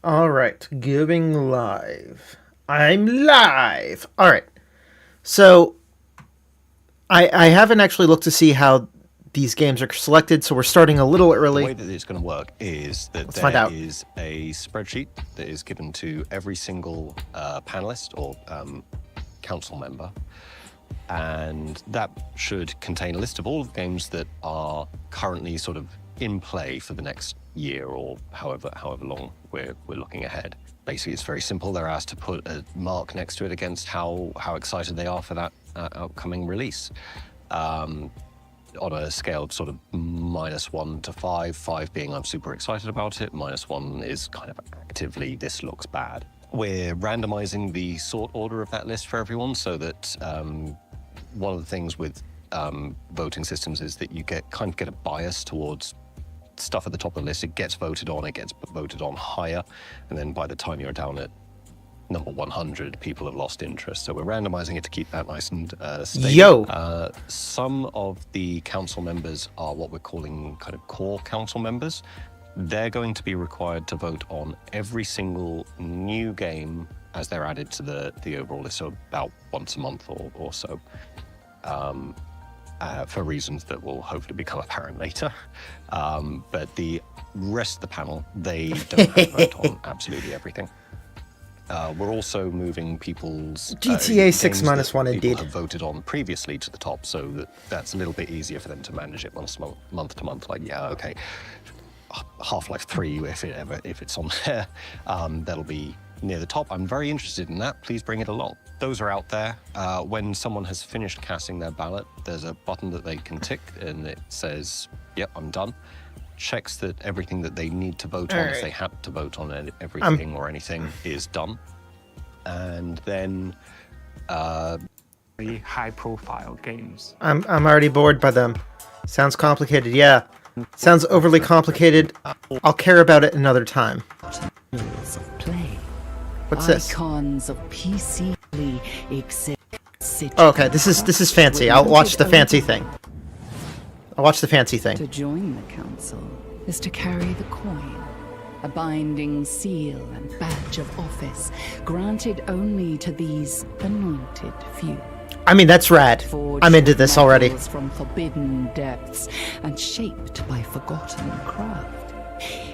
All right, going live. I'm live. All right. So I haven't actually looked to see how these games are selected, so we're starting a little The early. way that it's going to work is that Let's find there out. is a spreadsheet that is given to every single panelist or council member, and that should contain a list of all of the games that are currently sort of in play for the next year or however long we're looking ahead. Basically, it's very simple. They're asked to put a mark next to it against how excited they are for that upcoming release. On a scale of sort of -1 to 5, 5 being I'm super excited about it, -1 is kind of actively this looks bad. We're randomizing the sort order of that list for everyone so that one of the things with voting systems is that you get a bias towards stuff at the top of the list. It gets voted on higher, and then by the time you're down at number 100, people have lost interest. So we're randomizing it to keep that nice and stable. Yo. Some of the council members are what we're calling kind of core council members. They're going to be required to vote on every single new game as they're added to the overall list, so about once a month or so, for reasons that will hopefully become apparent later. But the rest of the panel, they don't have to vote on absolutely everything. We're also moving people's GTA 6 games -1 that people indeed. have voted on previously to the top, so that's a little bit easier for them to manage it month to month. Like, yeah, okay, Half-Life 3, if it's on there, that'll be near the top. I'm very interested in that. Please bring it along. Those are out there. When someone has finished casting their ballot, there's a button that they can tick, and it says, "Yep, I'm done." Checks that everything that they need to vote on, if they had to vote on everything or anything, is done. And then very high-profile games. I'm already bored by them. Sounds complicated. Yeah. Sounds overly complicated. I'll care about it another time. Of play. What's this? Icons of PC exist. Oh, okay, this is fancy. I'll watch the fancy thing. I'll watch the fancy thing. To join the council is to carry the coin, a binding seal and badge of office granted only to these anointed few. I mean, that's rad. I'm into this already. Forged from forbidden depths and shaped by forgotten craft.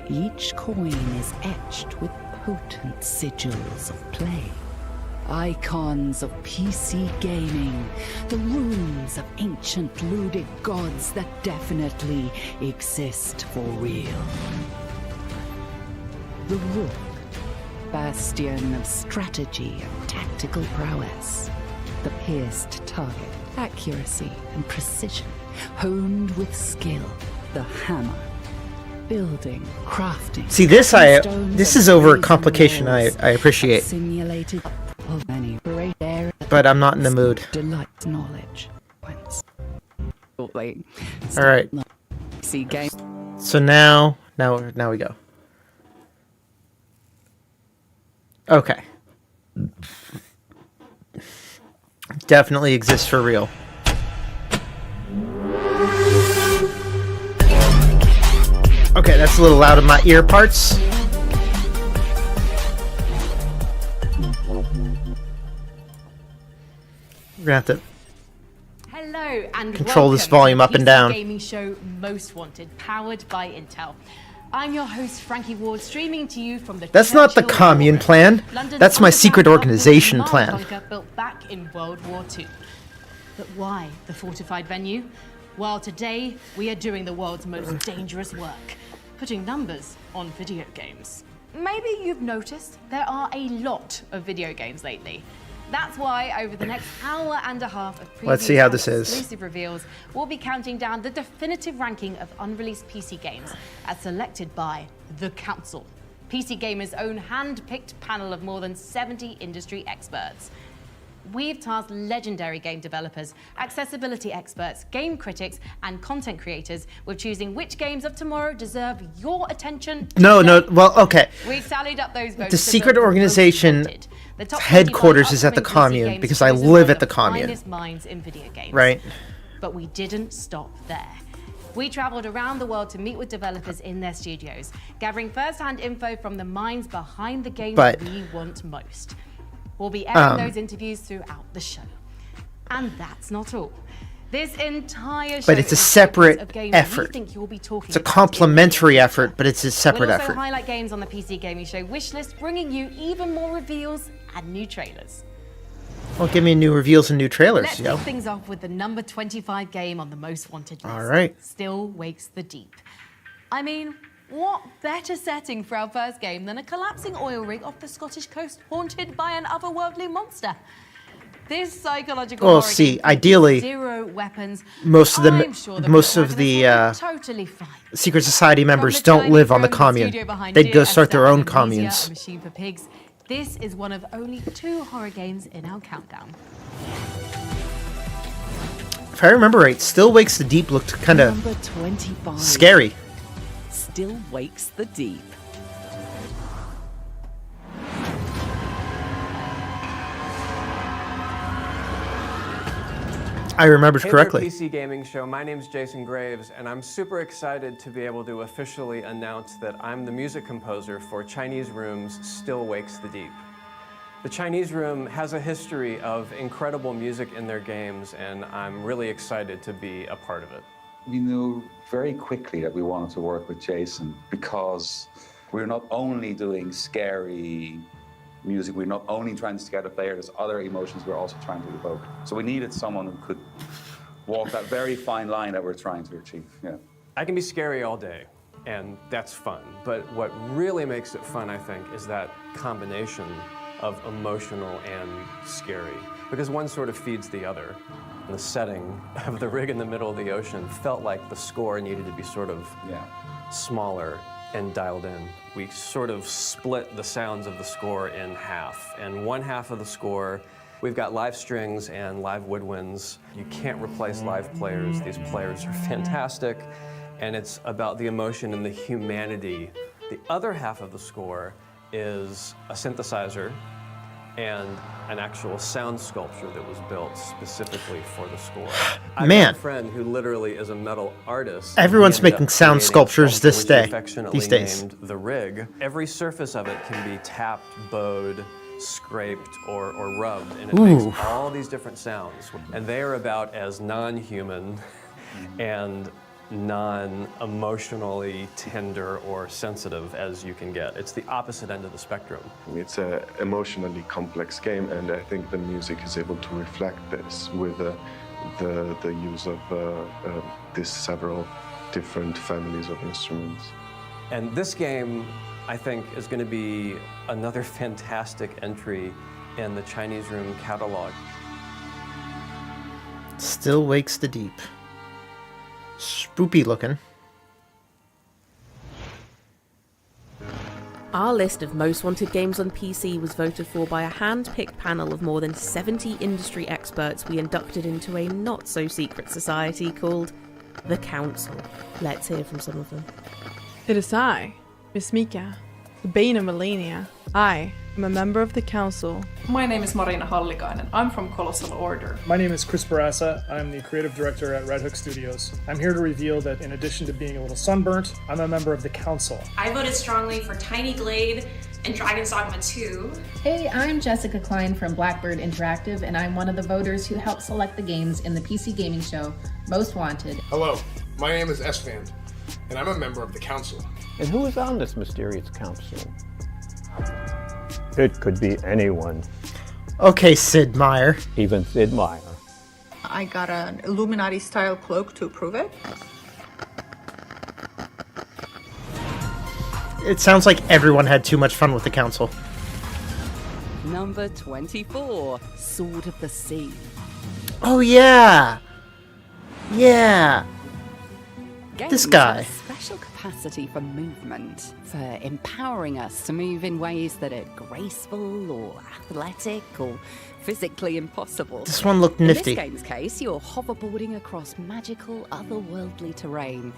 Each coin is etched with potent sigils of play. Icons of PC gaming, the runes of ancient ludic gods that definitely exist for real. The Rook, bastion of strategy and tactical prowess. The pierced target, accuracy and precision, honed with skill. The Hammer, building, crafting. See, this is over complication I appreciate. Simulated of many great areas, But I'm not in the mood. delights knowledge. All Alright. See game. So now we go. Okay. Definitely exists for real. Okay, that's a little loud in my ear parts. We're gonna have to Hello and control this welcome volume to up the and down. PC Gaming show Most Wanted, powered by Intel. I'm your host Frankie Ward, streaming to you from the. That's not the Churchill commune Ballroom, plan. London's That's my secret underground organization Mars plan. bunker built back in World War II. But why the fortified venue? Well, today we are doing the world's most dangerous work, putting numbers on video games. Maybe you've noticed there are a lot of video games lately. That's why over the next hour and a half of previews Let's see how and this is. exclusive reveals, we'll be counting down the definitive ranking of unreleased PC games as selected by the Council, PC Gamer's own hand-picked panel of more than 70 industry experts. We've tasked legendary game developers, accessibility experts, game critics, and content creators with choosing which games of tomorrow deserve your attention. No, today. well, okay. We've tallied up those votes. The to secret build organization Most Wanted, the top headquarters 25 is at the upcoming PC commune games because I chosen live by at the commune. finest minds in video games. Right. But we didn't stop there. We traveled around the world to meet with developers in their studios, gathering first-hand info from the minds behind the games we want most. We'll be airing those interviews throughout the show. And that's not all. This entire show But it's a separate effort. It's a complementary effort, but it's a separate we'll also effort. highlight games on the PC Gaming Show wishlist, bringing you even more reveals and new trailers. Well, give me new reveals and new trailers, Let's kick things off with the number 25 game on the most wanted list. All right. Still Wakes the Deep. I mean, what better setting for our first game than a collapsing oil rig off the Scottish coast haunted by an otherworldly monster? This psychological horror game ideally, zero weapons. most of totally fine. secret society members don't live on the commune. They'd go start their own communes. Machine for Pigs. This is one of only 2 horror games in our countdown. If I remember right, Still Wakes the Deep looked kind of scary. Still Wakes the Deep. I remembered correctly. Hey there, PC Gaming Show. My name's Jason Graves, and I'm super excited to be able to officially announce that I'm the music composer for Chinese Room's Still Wakes the Deep. The Chinese Room has a history of incredible music in their games, and I'm really excited to be a part of it. We knew very quickly that we wanted to work with Jason because we're not only doing scary music, we're not only trying to scare the player, there's other emotions we're also trying to evoke. So we needed someone who could walk that very fine line that we're trying to achieve. Yeah. I can be scary all day, and that's fun. But what really makes it fun, I think, is that combination of emotional and scary, because one sort of feeds the other. The setting of the rig in the middle of the ocean felt like the score needed to be sort of smaller and dialed in. We sort of split the sounds of the score in half. And one half of the score, we've got live strings and live woodwinds. You can't replace live players. These players are fantastic. And it's about the emotion and the humanity. The other half of the score is a synthesizer and an actual sound sculpture that was built specifically for the score. I have a friend who literally is a metal artist. Everyone's making sound sculptures these days. Named the rig. Every surface of it can be tapped, bowed, scraped, or rubbed, and it makes all these different sounds. And they are about as non-human and non-emotionally tender or sensitive as you can get. It's the opposite end of the spectrum. It's an emotionally complex game, and I think the music is able to reflect this with the use of these several different families of instruments. And this game, I think, is going to be another fantastic entry in the Chinese Room catalog. Still Wakes the Deep. Spoopy looking. Our list of most wanted games on PC was voted for by a hand-picked panel of more than 70 industry experts we inducted into a not-so-secret society called the Council. Let's hear from some of them. It is I, Miss Mika, the Bane of Melania. I am a member of the Council. My name is Marina Hallikainen. I'm from Colossal Order. My name is Chris Barassa. I'm the creative director at Red Hook Studios. I'm here to reveal that in addition to being a little sunburnt, I'm a member of the Council. I voted strongly for Tiny Glade and Dragon's Dogma 2. Hey, I'm Jessica Klein from Blackbird Interactive, and I'm one of the voters who helped select the games in the PC Gaming Show Most Wanted. Hello, my name is Esfand, and I'm a member of the Council. And who is on this mysterious council? It could be anyone. Okay, Sid Meier. Even Sid Meier. I got an Illuminati-style cloak to prove it. It sounds like everyone had too much fun with the Council. Number 24, Sword of the Sea. Oh yeah! Yeah! This guy. Special capacity for movement, for empowering us to move in ways that are graceful or athletic or physically impossible. This one looked nifty. In this game's case, you're hoverboarding across magical, otherworldly terrain.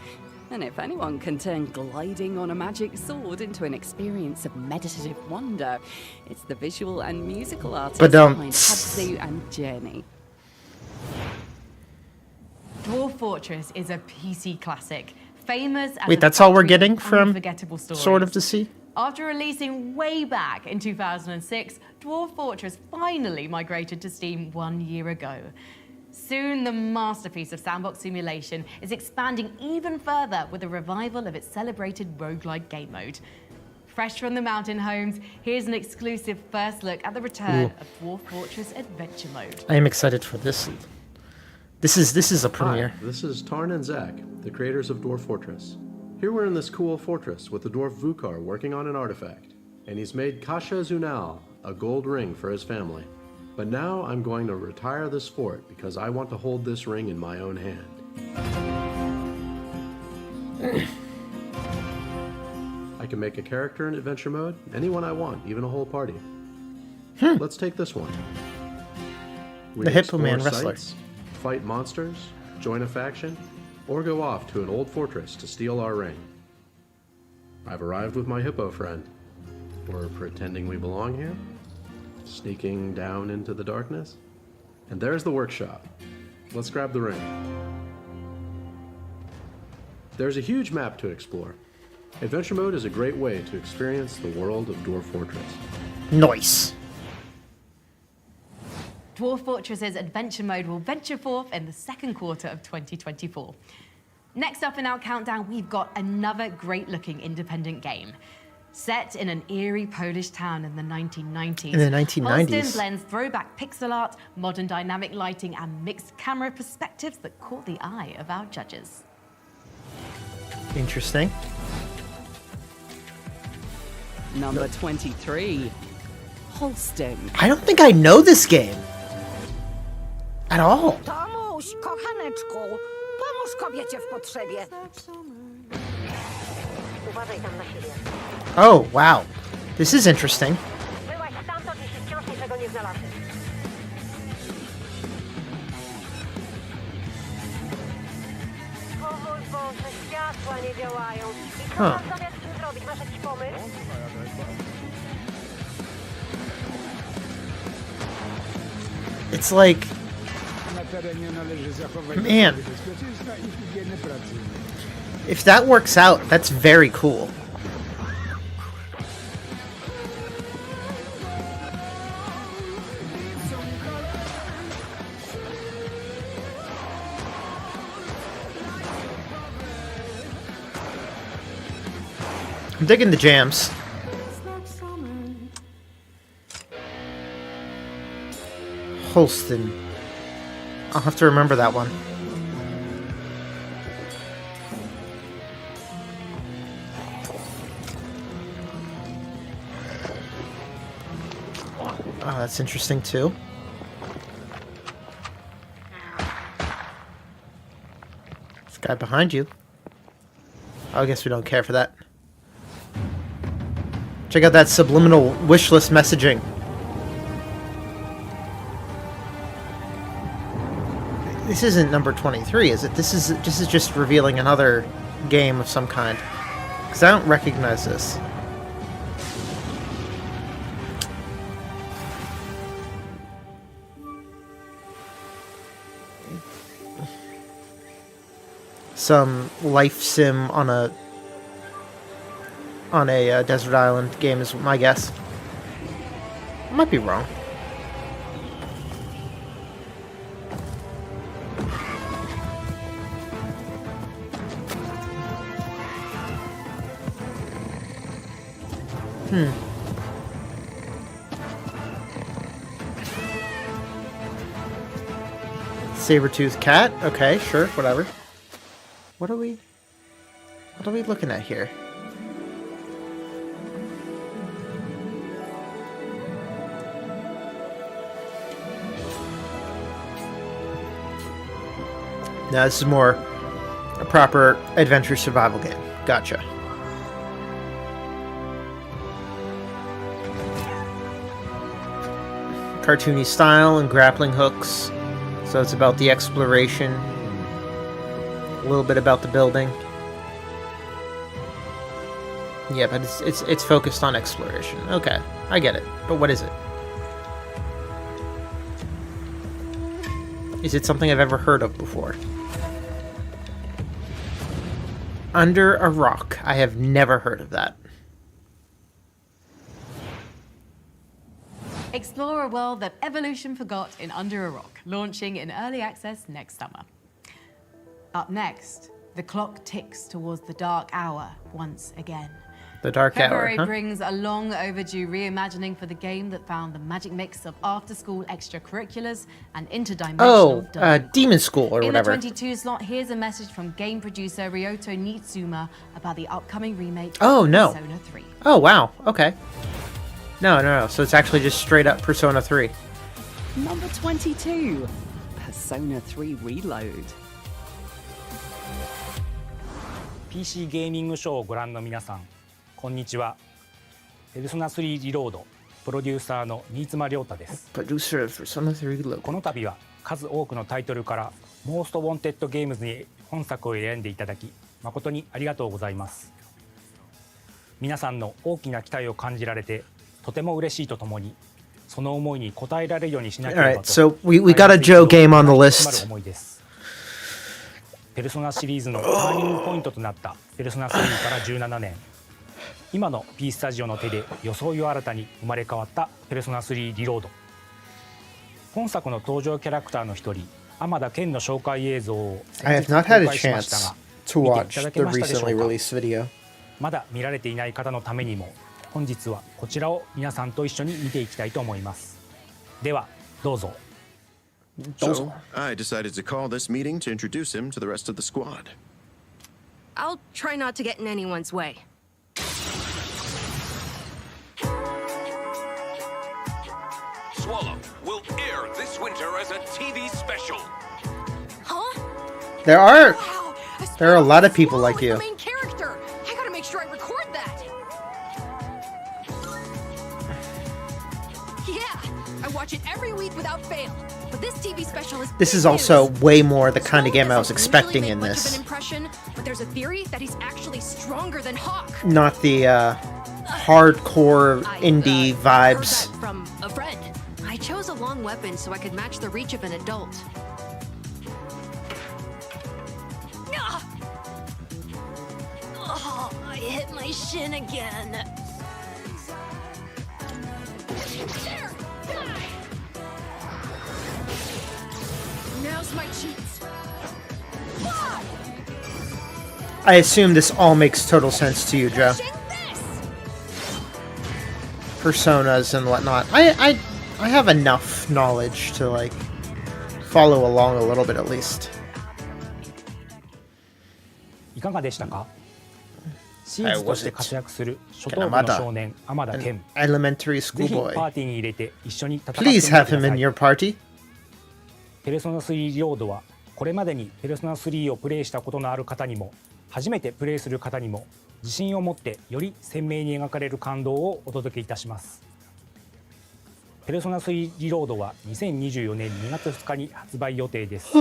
And if anyone can turn gliding on a magic sword into an experience of meditative wonder, it's the visual and musical artists behind Hubzu and Journey. Dwarf Dwarf Fortress is a PC classic, famous as Wait, a that's all we're factory getting of from unforgettable stories. Sword of the Sea? After releasing way back in 2006, Dwarf Fortress finally migrated to Steam 1 year ago. Soon, the masterpiece of sandbox simulation is expanding even further with a revival of its celebrated roguelike game mode. Fresh from the mountain homes, here's an exclusive first look at the return of Dwarf Fortress Adventure Mode. I am excited for this. This is a premiere. Hi, this is Tarn and Zach, the creators of Dwarf Fortress. Here we're in this cool fortress with the dwarf Vukar working on an artifact, and he's made Kasha Zunal a gold ring for his family. But now I'm going to retire this fort because I want to hold this ring in my own hand. I can make a character in adventure mode, anyone I want, even a whole party. Let's take this one. We The Hippo explore Man Wrestler. sites, fight monsters, join a faction, or go off to an old fortress to steal our ring. I've arrived with my hippo friend. We're pretending we belong here, sneaking down into the darkness. And there's the workshop. Let's grab the ring. There's a huge map to explore. Adventure mode is a great way to experience the world of Dwarf Fortress. Nice. Dwarf Fortress's adventure mode will venture forth in the second quarter of 2024. Next up in our countdown, we've got another great-looking independent game. Set in an eerie Polish town in the 1990s. In the 1990s. Holston blends throwback pixel art, modern dynamic lighting, and mixed camera perspectives that caught the eye of our judges. Interesting. Number 23, Holston. I don't think I know this game. At all. Tomuś, kochaneczku, pomóż kobiecie w potrzebie. Uważaj tam na siebie. Oh, wow. This is interesting. Byłaś stamtąd, jeśli wciąż niczego nie znalazłeś. O mój Boże, światła nie działają. I co masz zamiar z tym zrobić? Masz jakiś pomysł? It's like, man, if that works out, that's very cool. I'm digging the jams. Holston. I'll have to remember that one. Oh, that's interesting too. This guy behind you. Oh, I guess we don't care for that. Check out that subliminal wish list messaging. This isn't number 23, is it? This is just revealing another game of some kind. Because I don't recognize this. Some life sim on a desert island game is my guess. I might be wrong. Saber-toothed cat? Okay, sure, whatever. What are we looking at here? Now this is more a proper adventure survival game. Gotcha. Cartoony style and grappling hooks. So it's about the exploration. A little bit about the building. Yeah, but it's focused on exploration. Okay, I get it. But what is it? Is it something I've ever heard of before? Under a Rock. I have never heard of that. Explore a world that evolution forgot in Under a Rock, launching in early access next summer. Up next, the clock ticks towards the dark hour once again. The Dark February Hour, huh? brings a long overdue reimagining for the game that found the magic mix of after-school extracurriculars and interdimensional Demon School or In whatever. the 22 slot, here's a message from game producer Ryoto Nitsuma about the upcoming remake Oh, of no. Persona 3. Oh, wow. Okay. No. So it's actually just straight up Persona 3. Number 22, Persona 3 Reload. PC ゲーミングショーをご覧の皆さん、こんにちは。ペルソナ3リロードプロデューサーの新妻亮太です。Producer of Persona 3 Reload. この度は数多くのタイトルからモーストウォンテッドゲームズに本作を選んでいただき誠にありがとうございます。皆さんの大きな期待を感じられてとても嬉しいとともにその思いに応えられるようにしなければと。 Alright, so we got a Joe game on the list. 思いです。ペルソナシリーズのターニングポイントとなったペルソナ3から17年、今の P スタジオの手で装いを新たに生まれ変わったペルソナ3リロード。本作の登場キャラクターの一人天田健の紹介映像を I 先 have 日 not had 公 a 開しました chance が to 見てい watch ただ the けましたでしょ recently うか。 released video. まだ見られていない方のためにも本日はこちらを皆さんと一緒に見ていきたいと思います。ではどうぞ。 So, I decided to call this meeting to introduce him to the rest of the squad. I'll try not to get in anyone's way. Swallow will air this winter as a TV special. Huh? There are a lot of people like you. Main character. I gotta make sure I record that. Yeah, I watch it every week without fail. But this TV special is. This is also way more the kind of game I was expecting in Much of an this. impression, but there's a theory that he's actually stronger than Hawk. Not the hardcore indie Heard vibes. that from a friend. I chose a long weapon so I could match the reach of an adult. Ah! Oh, I hit my shin again. There! Die! Now's my chance. Ah! I assume this all makes total sense to you, Joe. Personas and whatnot. I have enough knowledge to like follow along a little bit at least. いかがでしたか。シーズとして活躍する初等部の少年天田健。 Elementary ぜひ schoolboy. パーティーに入れて一緒に戦ってみて Please くだ have さ him in い。 your party. ペルソナ3リロードはこれまでにペルソナ3をプレイしたことのある方にも初めてプレイする方にも自信を持ってより鮮明に描かれる感動をお届けいたします。ペルソナ3リロードは2024年2月2日に発売予定です。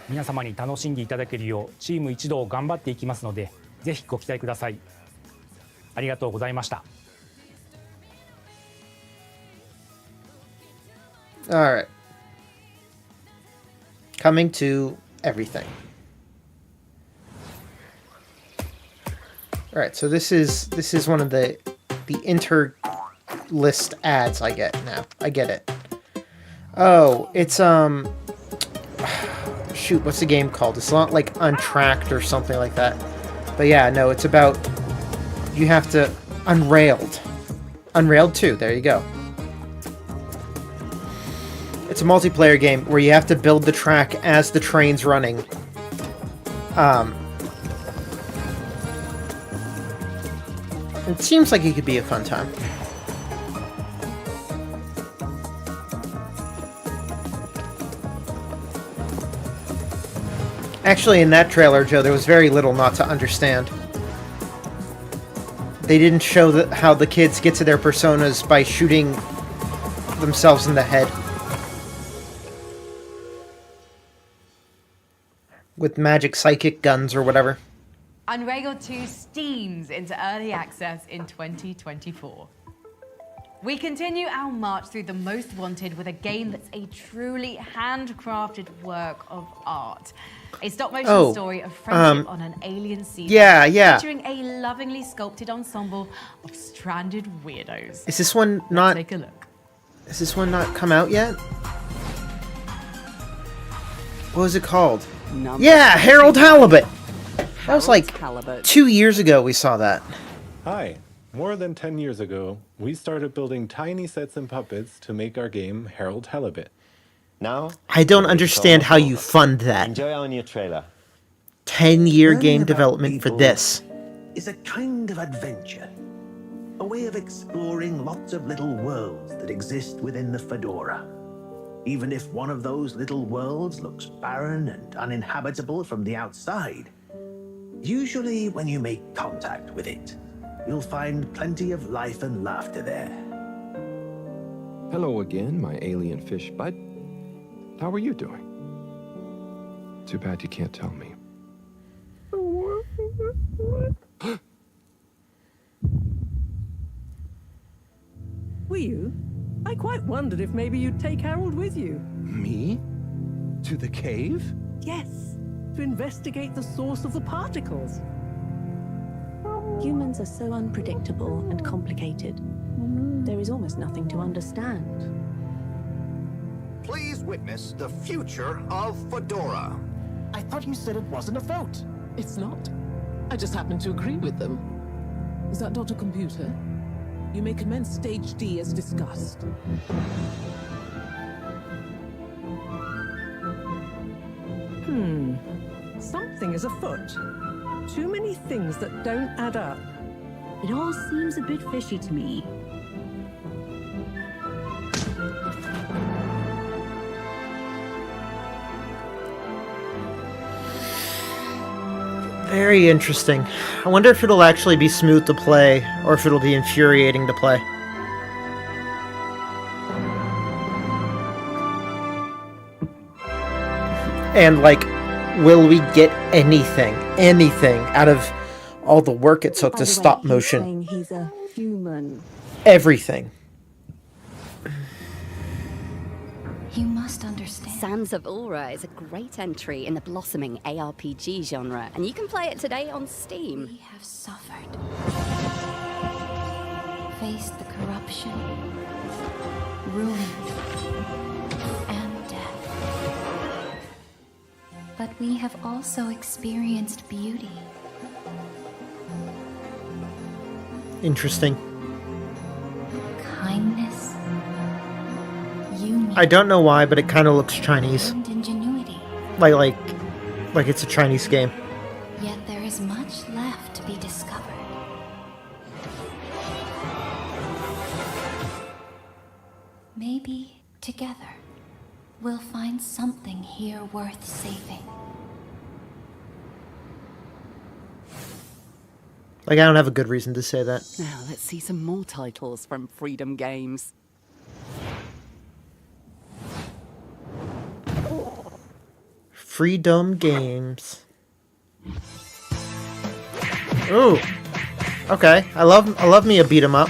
皆様に楽しんでいただけるようチーム一同頑張っていきますのでぜひご期待ください。ありがとうございました。 All right. Coming to everything. All right, so this is one of the inter list ads I get now. I get it. Oh, it's shoot, what's the game called? It's not like Untracked or something like that. But yeah, no, it's about you have to Unrailed. Unrailed 2. There you go. It's a multiplayer game where you have to build the track as the train's running. It seems like it could be a fun time. Actually, in that trailer, Joe, there was very little not to understand. They didn't show how the kids get to their personas by shooting themselves in the head. With magic psychic guns or whatever. Unrailed 2 steams into early access in 2024. We continue our march through the most wanted with a game that's a truly handcrafted work of art. A stop-motion story of friendship on an alien season. Yeah. Featuring a lovingly sculpted ensemble of stranded weirdos. Is this one not... Take a look. Has this one not come out yet? What was it called? Yeah, Harold Halibut! That was like 2 years ago we saw that. Hi. More than 10 years ago, we started building tiny sets and puppets to make our game Harold Halibut. Now, I don't understand how you fund that. enjoy our new trailer. 10-year Learning game about development for people this. Is a kind of adventure. A way of exploring lots of little worlds that exist within the Fedora. Even if one of those little worlds looks barren and uninhabitable from the outside, usually when you make contact with it, you'll find plenty of life and laughter there. Hello again, my alien fish bud. How are you doing? Too bad you can't tell me. Were you? I quite wondered if maybe you'd take Harold with you. Me? To the cave? Yes, to investigate the source of the particles. Humans are so unpredictable and complicated. There is almost nothing to understand. Please witness the future of Fedora. I thought you said it wasn't a vote. It's not. I just happen to agree with them. Is that Dr. Computer? You may commence Stage D as discussed. Something is afoot. Too many things that don't add up. It all seems a bit fishy to me. Very interesting. I wonder if it'll actually be smooth to play, or if it'll be infuriating to play. And, like, will we get anything out of all the work it took to stop motion? Saying he's a human. Everything. You must understand. Sands of Ulra is a great entry in the blossoming ARPG genre, and you can play it today on Steam. We have suffered. Faced the corruption, ruin, and death. But we have also experienced beauty. Interesting. Kindness. Union. I don't know why, but it kind of looks Chinese. And ingenuity. Like it's a Chinese game. Yet there is much left to be discovered. Maybe together we'll find something here worth saving. Like, I don't have a good reason to say that. Now let's see some more titles from Freedom Games. Freedom Games. Ooh. Okay. I love me a beat 'em up.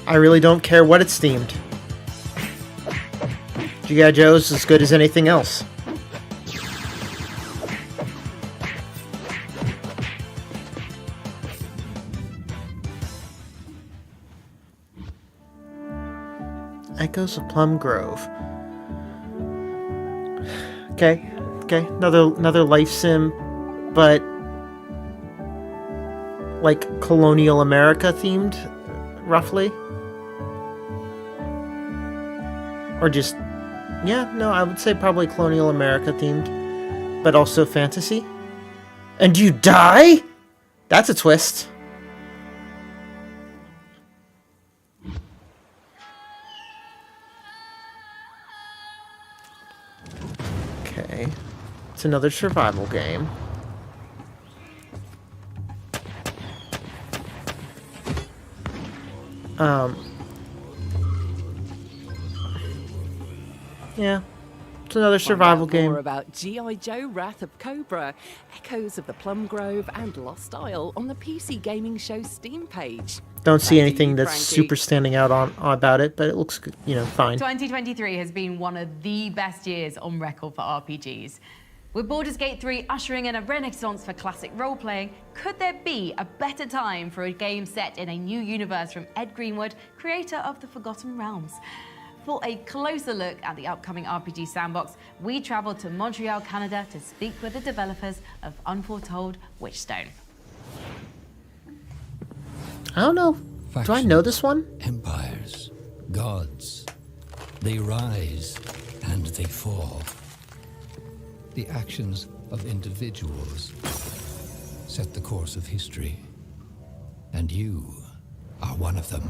I really don't care what it's themed. G.I. Joe's as good as anything else. Echoes of Plum Grove. Okay, another life sim, but like colonial America themed, roughly. Or just, yeah, no, I would say probably colonial America themed, but also fantasy. And you die? That's a twist. Okay, it's another survival game. Yeah, It's another survival game. More about G.I. Joe Wrath of Cobra, Echoes of the Plum Grove, and Lost Isle on the PC Gaming Show Steam page. Don't see Back to anything you, that's Frankie. super standing out on about it, but it looks, fine. 2023 has been one of the best years on record for RPGs. With Baldur's Gate 3 ushering in a renaissance for classic role-playing, could there be a better time for a game set in a new universe from Ed Greenwood, creator of the Forgotten Realms? For a closer look at the upcoming RPG sandbox, we traveled to Montreal, Canada to speak with the developers of Unforetold Witchstone. I don't know. Do I know this one? Empires, gods, they rise and they fall. The actions of individuals set the course of history, and you are one of them.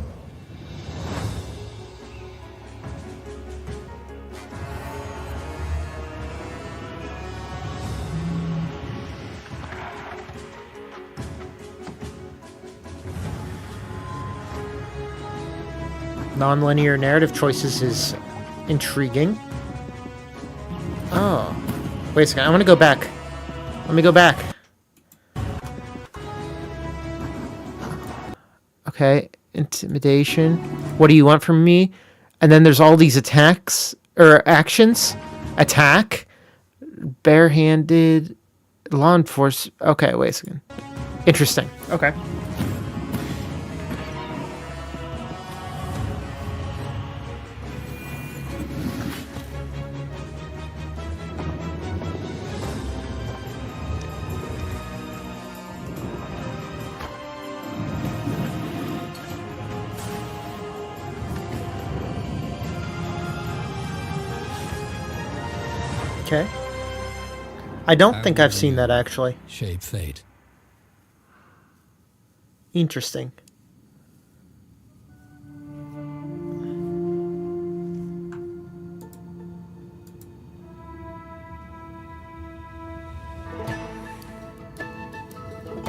Non-linear narrative choices is intriguing. Oh. Wait a second, I want to go back. Let me go back. Okay, intimidation. What do you want from me? And then there's all these attacks, or actions. Attack. Barehanded. Law enforcement. Okay, wait a second. Interesting. Okay. Okay. I don't think I've seen that actually. Shape fate. Interesting.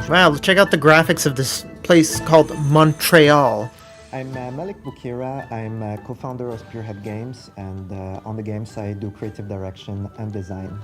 Wow, check out the graphics of this place called Montreal. I'm Malik Bukira. I'm a co-founder of Spearhead Games, and on the games I do creative direction and design.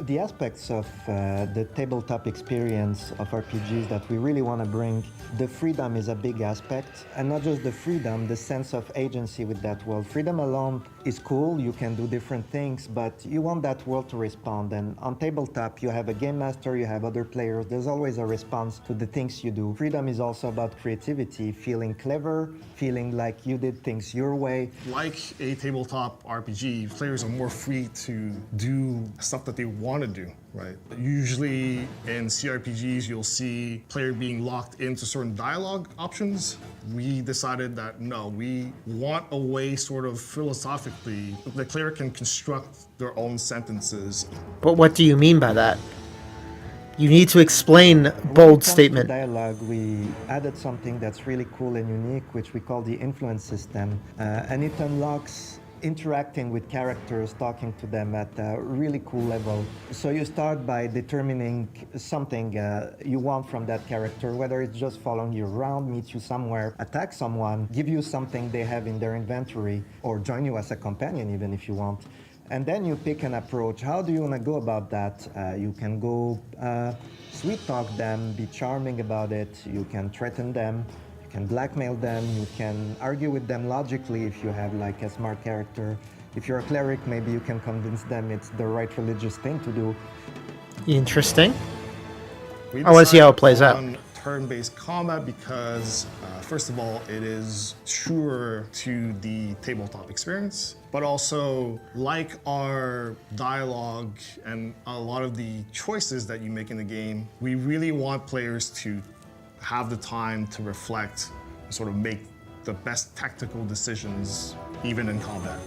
The aspects of the tabletop experience of RPGs that we really want to bring, the freedom is a big aspect, and not just the freedom, the sense of agency with that world. Freedom alone is cool, you can do different things, but you want that world to respond, and on tabletop you have a game master, you have other players, there's always a response to the things you do. Freedom is also about creativity, feeling clever, feeling like you did things your way. Like a tabletop RPG, players are more free to do stuff that they want to do, right? Usually in CRPGs, you'll see player being locked into certain dialogue options. We decided that no, we want a way sort of philosophically the player can construct their own sentences. But what do you mean by that? You need to explain bold statement. Dialogue, we added something that's really cool and unique, which we call the influence system, and it unlocks interacting with characters, talking to them at a really cool level. So you start by determining something you want from that character, whether it's just following you around, meet you somewhere, attack someone, give you something they have in their inventory, or join you as a companion even if you want. And then you pick an approach. How do you want to go about that? You can go sweet talk them, be charming about it, you can threaten them, can blackmail them, you can argue with them logically if you have like a smart character. If you're a cleric, maybe you can convince them it's the right religious thing to do. Interesting. I want to see how it plays out. Turn-based combat because, first of all, it is truer to the tabletop experience, but also like our dialogue and a lot of the choices that you make in the game, we really want players to have the time to reflect and sort of make the best tactical decisions, even in combat.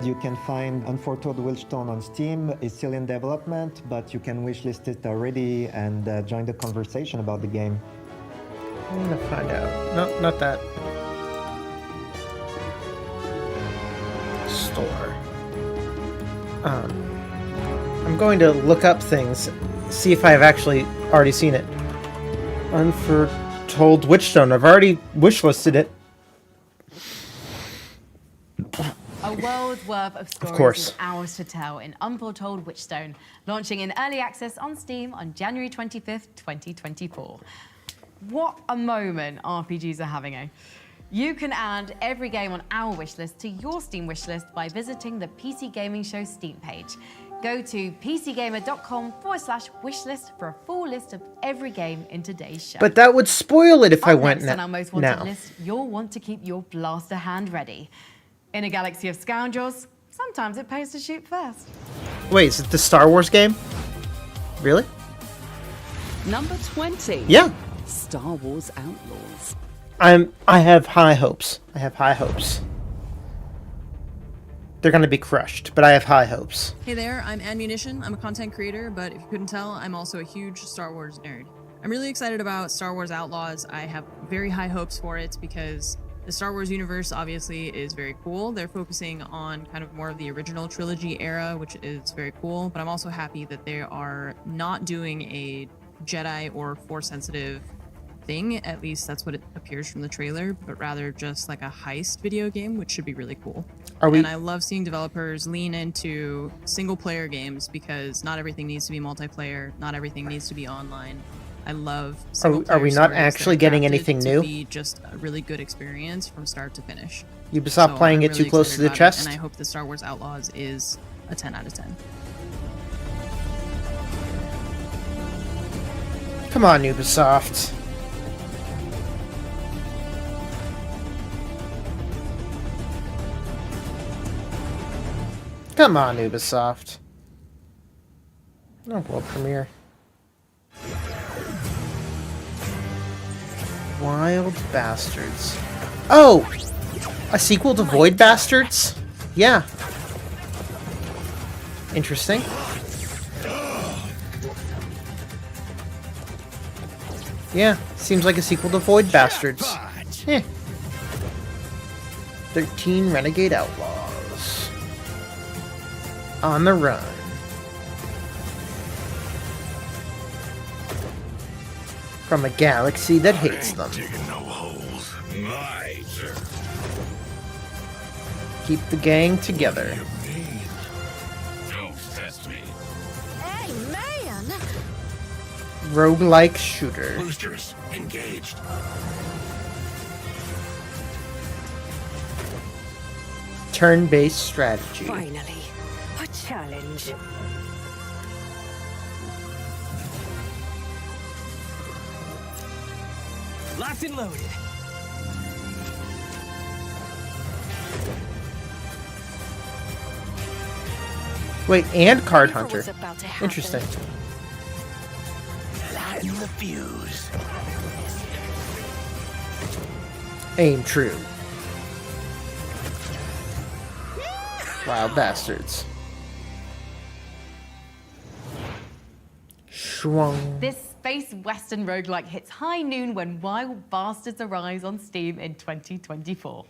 You can find Unforetold Witchstone on Steam. It's still in development, but you can wishlist it already and join the conversation about the game. I'm gonna find out. No, not that. Store. I'm going to look up things, see if I've actually already seen it. Untold Witchstone. I've already wishlisted it. A world's worth of stories course. is ours to tell in Unforetold Witchstone, launching in early access on Steam on January 25th, 2024. What a moment RPGs are having, eh? You can add every game on our wishlist to your Steam wishlist by visiting the PC Gaming Show Steam page. Go to pcgamer.com/wishlist for a full list of every game in today's show. But that would spoil it if I went Next on our most wanted now. list, you'll want to keep your blaster hand ready. In a galaxy of scoundrels, sometimes it pays to shoot first. Wait, is it the Star Wars game? Really? Number 20. Yeah. Star Wars Outlaws. I have high hopes. I have high hopes. They're gonna be crushed, but I have high hopes. Hey there, I'm Ammunition. I'm a content creator, but if you couldn't tell, I'm also a huge Star Wars nerd. I'm really excited about Star Wars Outlaws. I have very high hopes for it because the Star Wars universe obviously is very cool. They're focusing on kind of more of the original trilogy era, which is very cool, but I'm also happy that they are not doing a Jedi or Force-sensitive thing, at least that's what it appears from the trailer, but rather just like a heist video game, which should be really cool. And I love seeing developers lean into single-player games because not everything needs to be multiplayer, not everything needs to be online. I love Are we not actually getting anything new? Be just a really good experience from start to finish. Ubisoft playing I'm it too really close to the excited about it, chest? and I hope the Star Wars Outlaws is a 10 out of 10. Come on, Ubisoft. Come on, Ubisoft. No world premiere. Wild Bastards. Oh! A sequel to Void Bastards? Yeah. Interesting. Yeah, seems like a sequel to Void Bastards. Eh. 13 Renegade Outlaws. On the run. From a galaxy that hates them. Keep the gang together. Don't test me. Hey, man! Roguelike shooter. Boosters engaged. Turn-based strategy. Finally, a challenge. Locked and loaded. Wait, and Card Hunter. Interesting. Lighten the fuse. Aim true. Wild Bastards. Schwung. This space western roguelike hits high noon when Wild Bastards arrives on Steam in 2024.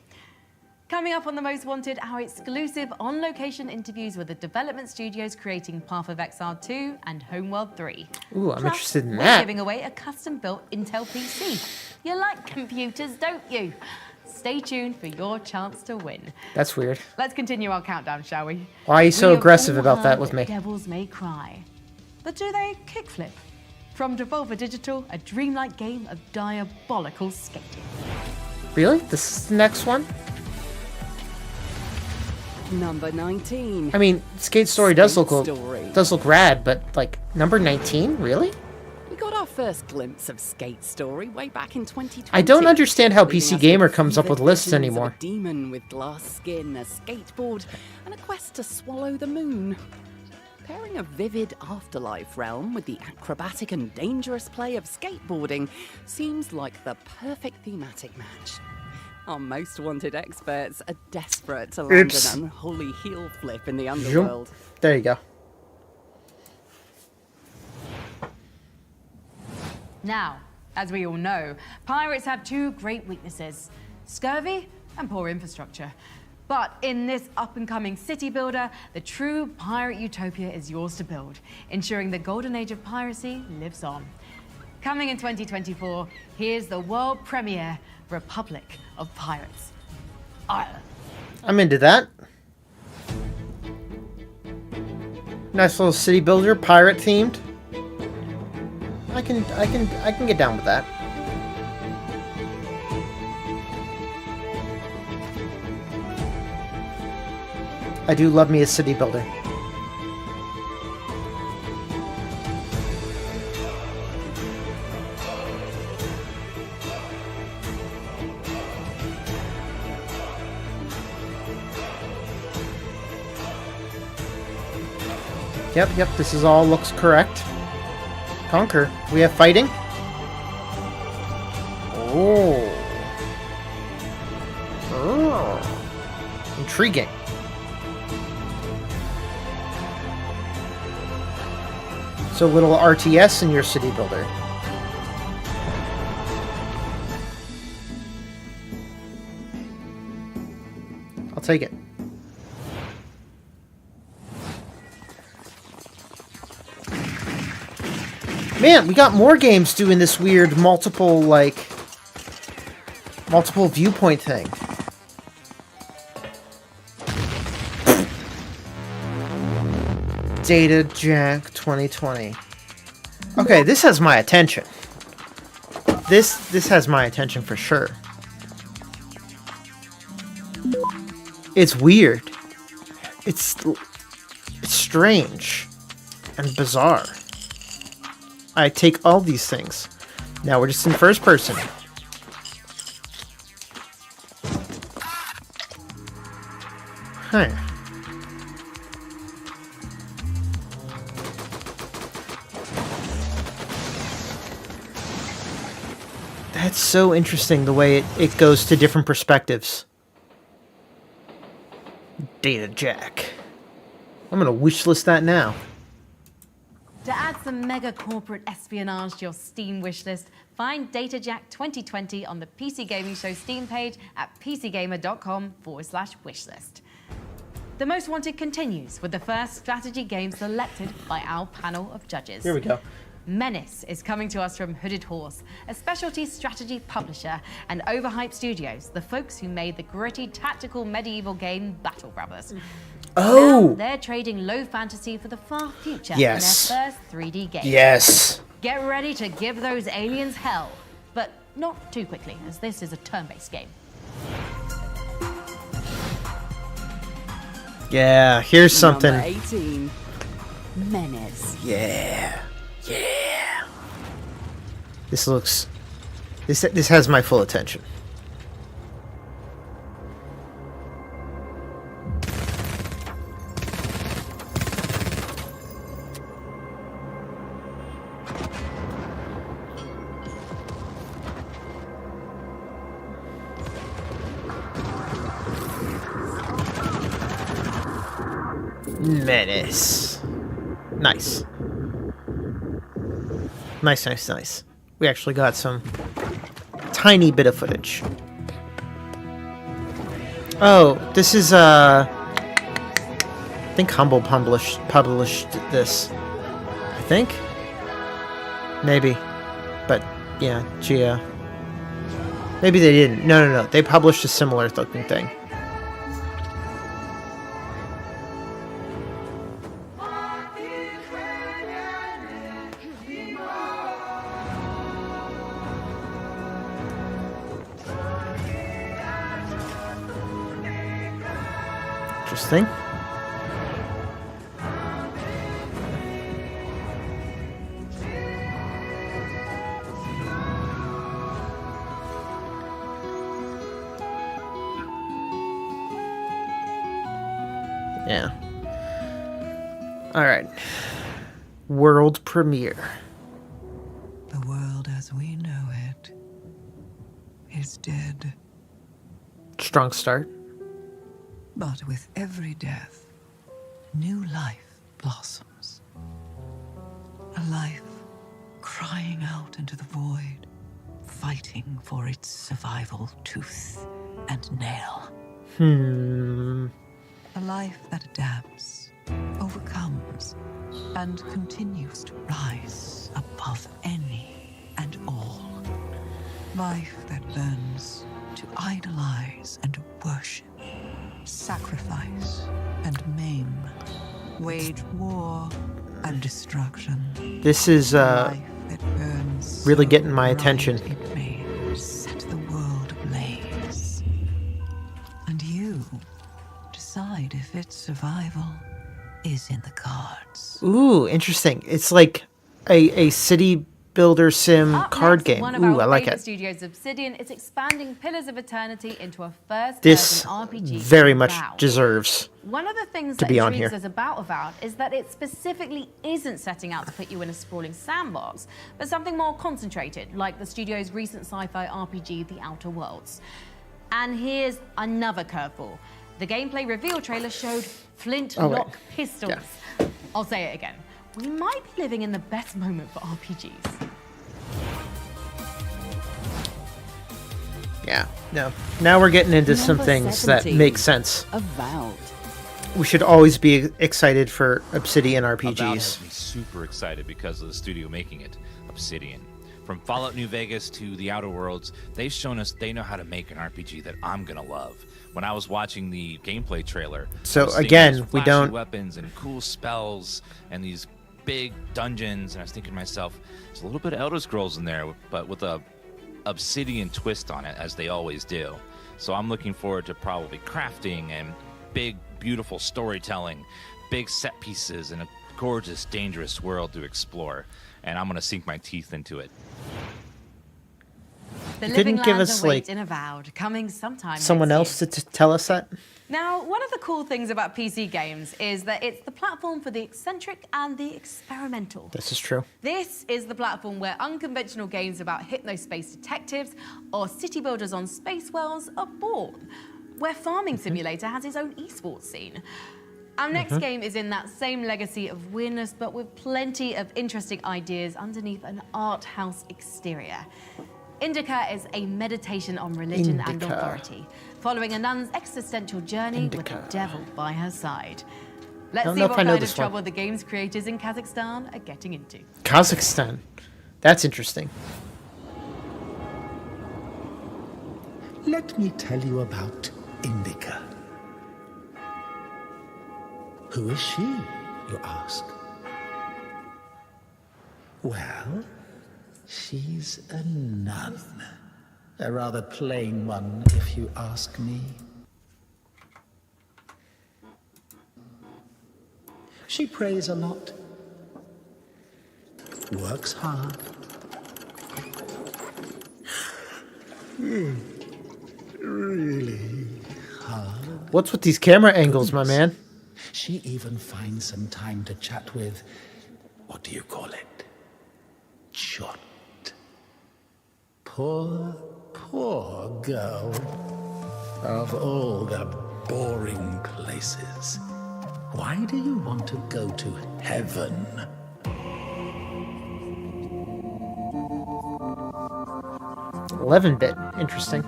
Coming up on The Most Wanted, our exclusive on-location interviews with the development studios creating Path of Exile 2 and Homeworld 3. Ooh, I'm Plus, interested in we're that. giving away a custom-built Intel PC. You like computers, don't you? Stay tuned for your chance to win. That's weird. Let's continue our countdown, shall we? Why are you so We have aggressive all about that heard with me? Devils may cry. But do they kickflip? From Devolver Digital, a dreamlike game of diabolical skating. Really? This is the next one? Number 19. I mean, Skate Story does Skate look Story. rad, but like number 19, really? We got our first glimpse of Skate Story way back in 2020. I don't understand how leaving PC us Gamer with comes up with vivid lists visions of anymore. A demon with glass skin, a skateboard, and a quest to swallow the moon. Pairing a vivid afterlife realm with the acrobatic and dangerous play of skateboarding seems like the perfect thematic match. Our most wanted experts are desperate to land Oops. an unholy heel flip in the underworld. There you go. Now, as we all know, pirates have two great weaknesses: scurvy and poor infrastructure. But in this up-and-coming city builder, the true pirate utopia is yours to build, ensuring the golden age of piracy lives on. Coming in 2024, here's the world premiere, Republic of Pirates, Ireland. I'm into that. Nice little city builder, pirate themed. I can get down with that. I do love me a city builder. Yep, this is all looks correct. Conquer. We have fighting. Oh. Intriguing. So little RTS in your city builder. I'll take it. Man, we got more games doing this weird multiple viewpoint thing. Data Jack 2020. Okay, this has my attention. This has my attention for sure. It's weird. It's strange and bizarre. I take all these things. Now we're just in first person. Huh. That's so interesting, the way it goes to different perspectives. Data Jack. I'm gonna wishlist that now. To add some mega corporate espionage to your Steam wishlist, find DataJack 2020 on the PC Gaming Show Steam page at pcgamer.com/wishlist. The Most Wanted continues with the first strategy game selected by our panel of judges. Here we go. Menace is coming to us from Hooded Horse, a specialty strategy publisher, and Overhyped Studios, the folks who made the gritty tactical medieval game Battle Brothers. Oh! Now they're trading low fantasy for the far future Yes. in their first 3D game. Yes. Get ready to give those aliens hell, but not too quickly, as this is a turn-based game. Yeah, here's something. Number 18. Menace. Yeah. Yeah. This looks... This has my full attention. Menace. Nice. Nice. We actually got some tiny bit of footage. Oh, this is I think Humble published this. I think. Maybe. But yeah, Gia. Maybe they didn't. No. They published a similar looking thing. Interesting. Yeah. All right. World premiere. The world as we know it is dead. Strong start. But with every death, new life blossoms. A life crying out into the void, fighting for its survival tooth and nail. A life that adapts, overcomes, and continues to rise above any Life that learns to idolize and worship, sacrifice and maim, wage war and destruction. This is Life that burns really so getting my bright attention. It may set the world ablaze. And you decide if its survival is in the cards. Ooh, interesting. It's like a city builder sim Up card next, game. one of Ooh, our I like favorite it. studios, Obsidian, is expanding Pillars of Eternity into a This first-person RPG. very much Avowed. deserves One of the things to that be on intrigues here. us about Avowed is that it specifically isn't setting out to put you in a sprawling sandbox, but something more concentrated, like the studio's recent sci-fi RPG, The Outer Worlds. And here's another curveball. The gameplay reveal trailer showed flintlock pistols. Yeah. I'll say it again. We might be living in the best moment for RPGs. Yeah, no. Now we're getting into some Number things that 17, make sense. Avowed. We should always be excited for Obsidian Avowed has RPGs. me super excited because of the studio making it, Obsidian. From Fallout New Vegas to The Outer Worlds, they've shown us they know how to make an RPG that I'm gonna love. When I was watching the gameplay trailer, So I was seeing again, these we flashy don't- weapons and cool spells and these big dungeons, and I was thinking to myself, there's a little bit of Elder Scrolls in there, but with a Obsidian twist on it, as they always do. So I'm looking forward to probably crafting and big, beautiful storytelling, big set pieces, and a gorgeous, dangerous world to explore. And I'm going to sink my teeth into it. The You living couldn't give lands us, await like, in Avowed, coming sometime Someone next else year. to tell us that? Now, one of the cool things about PC games is that it's the platform for the eccentric and the experimental. This is true. This is the platform where unconventional games about hypnospace detectives or city builders on space wells are born, where Farming Simulator has its own esports scene. Our next game is in that same legacy of weirdness, but with plenty of interesting ideas underneath an art house exterior. Indica is a meditation on religion and Indica. authority, following a nun's existential journey with the devil by her side. Let's don't see know if what I know kind of this one. trouble the game's creators in Kazakhstan are getting into. Kazakhstan. That's interesting. Let me tell you about Indica. Who is she, you ask? Well, she's a nun. A rather plain one, if you ask me. She prays a lot, works hard. Really hard. What's with these camera angles, my man? She even finds some time to chat with, what do you call it? Chot. Poor, poor girl. Of all the boring places, why do you want to go to heaven? 11-bit. Interesting.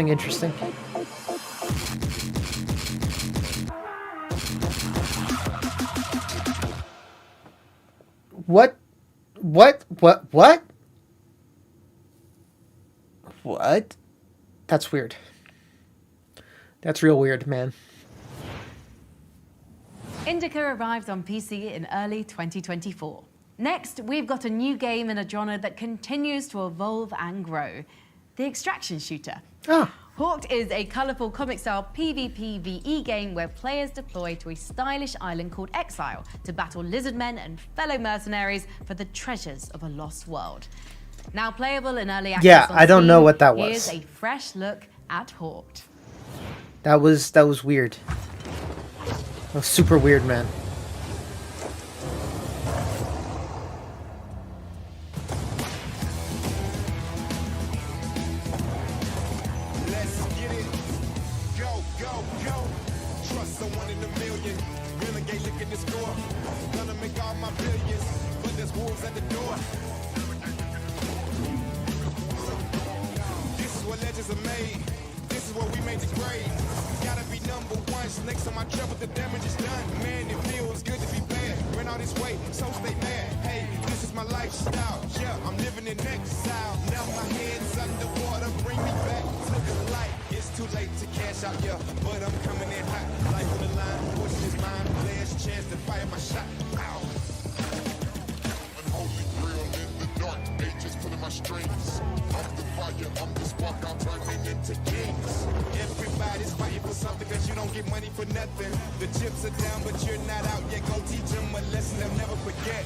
Interesting. What? What? That's weird. That's real weird, man. Indica arrives on PC in early 2024. Next, we've got a new game in a genre that continues to evolve and grow, the extraction shooter. Hawked is a colourful comic-style PvP-VE game where players deploy to a stylish island called Exile to battle lizardmen and fellow mercenaries for the treasures of a lost world. Now playable in early access Yeah, on I don't know Steam, what that was. Here's a fresh look at Hawked. That was weird. That was super weird, man. Let's get it. Go. Trust someone in a million. Renegade, look at the score. Gonna make all my billions, but there's wolves at the door. This is what legends are made. This is what we made the grade. Gotta be number one. Snakes on my treble, the damage is done. Man, it feels good to be bad. Ran all this way, so stay mad. Hey, this is my life. lifestyle. Yeah, I'm living in exile. Now my head's underwater, bring me back to the light. It's too late to cash out, yeah, but I'm coming in hot. Life on the line, fortune is mine. Last chance to fire my shot. Ow. Unholy grill in the dark ages, pulling my strings. I'm the fire, I'm the spark, I'm turning into kings. Everybody's fighting for something, cause you don't get money for nothing. The chips are down, but you're not out yet. Go teach them a lesson they'll never forget.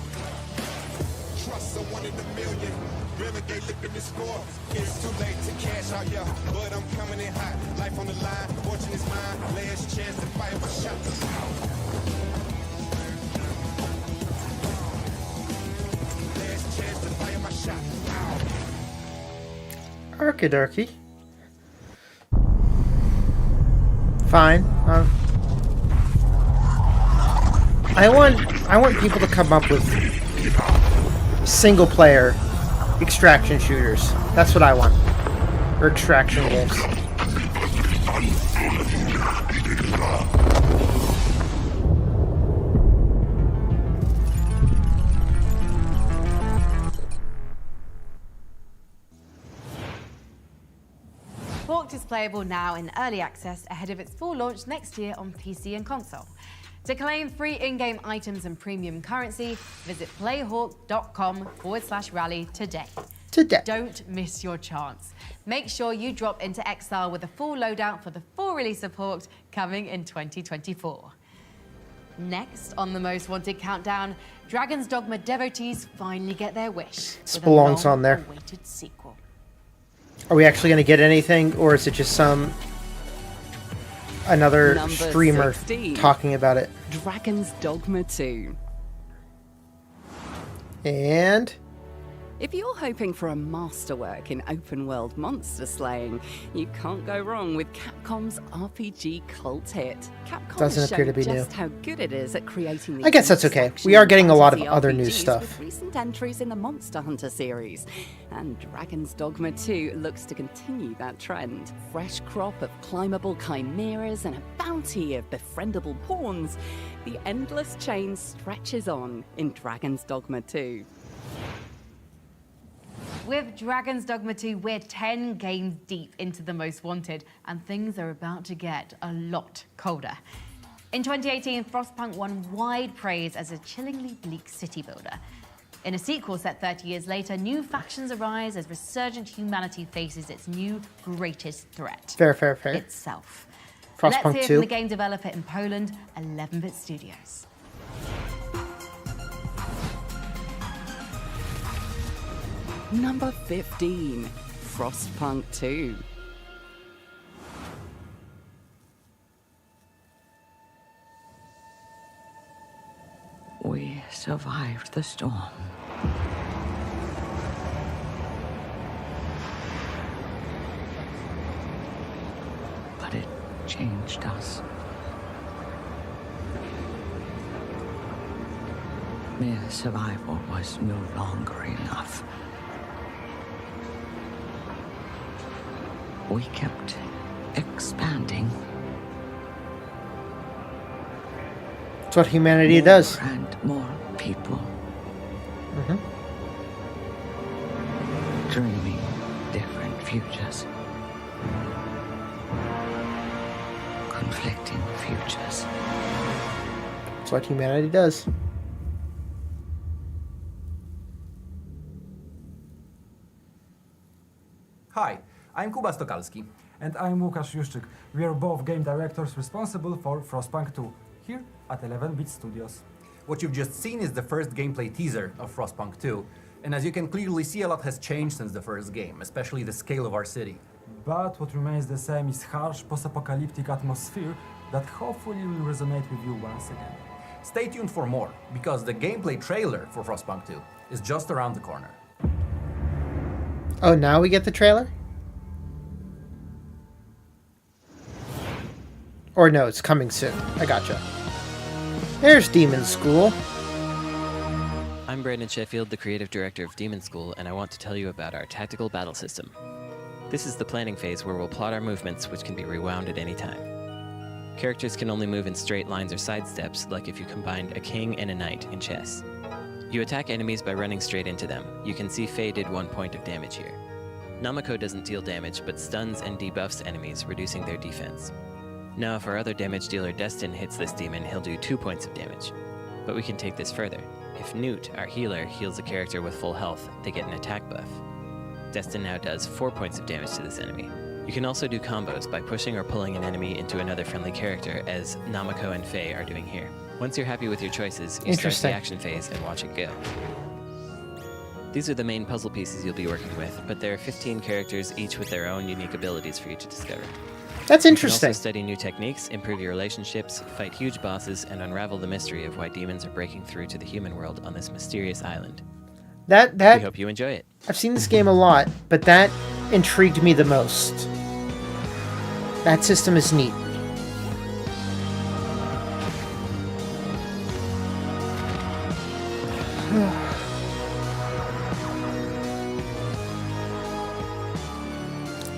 Trust someone in a million. Renegade, look at the score. It's too late to cash out, yeah, but I'm coming in hot. Life on the line, fortune is mine. Last chance to fire my shot. Last chance to fire my shot. Arkidarky. Fine. I want people to come up with single player extraction shooters. That's what I want. Or extraction games. Forked is playable now in early access ahead of its full launch next year on PC and console. To claim free in-game items and premium currency, visit playhawk.com/rally today. Don't miss your chance. Make sure you drop into exile with a full loadout for the full release of Hawked coming in 2024. Next on the Most Wanted countdown, Dragon's Dogma devotees finally get their wish. This belongs on there. Awaited sequel. Are we actually going to get anything, or is it just another Number streamer 16. talking about it? Dragon's Dogma 2. And If you're hoping for a masterwork in open-world monster slaying, you can't go wrong with Capcom's RPG cult hit. Capcom Doesn't has appear to shown be just new. how good it is at creating. I guess that's okay. We are getting a lot of other new stuff. With recent entries in the Monster Hunter series, and Dragon's Dogma 2 looks to continue that trend. Fresh crop of climbable chimeras and a bounty of befriendable pawns. The endless chain stretches on in Dragon's Dogma 2. With Dragon's Dogma 2, we're 10 games deep into the Most Wanted, and things are about to get a lot colder. In 2018, Frostpunk won wide praise as a chillingly bleak city builder. In a sequel set 30 years later, new factions arise as resurgent humanity faces its new greatest threat. Fair. Itself. Frostpunk Let's hear 2. from the game developer in Poland, 11-Bit Studios. Number 15, Frostpunk 2. We survived the storm. But it changed us. Mere survival was no longer enough. We kept expanding. It's what humanity does. And more people. Dreaming different futures. Conflicting futures. It's what humanity does. Hi, I'm Kuba Stokalski. And I'm Łukasz Juszczyk. We are both game directors responsible for Frostpunk 2, here at 11-Bit Studios. What you've just seen is the first gameplay teaser of Frostpunk 2, and as you can clearly see, a lot has changed since the first game, especially the scale of our city. But what remains the same is harsh post-apocalyptic atmosphere that hopefully will resonate with you once again. Stay tuned for more, because the gameplay trailer for Frostpunk 2 is just around the corner. Oh, now we get the trailer? Or no, it's coming soon. I gotcha. There's Demon School. I'm Brandon Sheffield, the creative director of Demon School, and I want to tell you about our tactical battle system. This is the planning phase where we'll plot our movements, which can be rewound at any time. Characters can only move in straight lines or sidesteps, like if you combined a king and a knight in chess. You attack enemies by running straight into them. You can see Faye did 1 point of damage here. Namako doesn't deal damage, but stuns and debuffs enemies, reducing their defense. Now if our other damage dealer Destin hits this demon, he'll do 2 points of damage. But we can take this further. If Newt, our healer, heals a character with full health, they get an attack buff. Destin now does 4 points of damage to this enemy. You can also do combos by pushing or pulling an enemy into another friendly character, as Namako and Faye are doing here. Once you're happy with your choices, you start the action phase and watch it go. These are the main puzzle pieces you'll be working with, but there are 15 characters, each with their own unique abilities for you to discover. That's You interesting. can also study new techniques, improve your relationships, fight huge bosses, and unravel the mystery of why demons are breaking through to the human world on this mysterious island. We hope you enjoy it. I've seen this game a lot, but that intrigued me the most. That system is neat.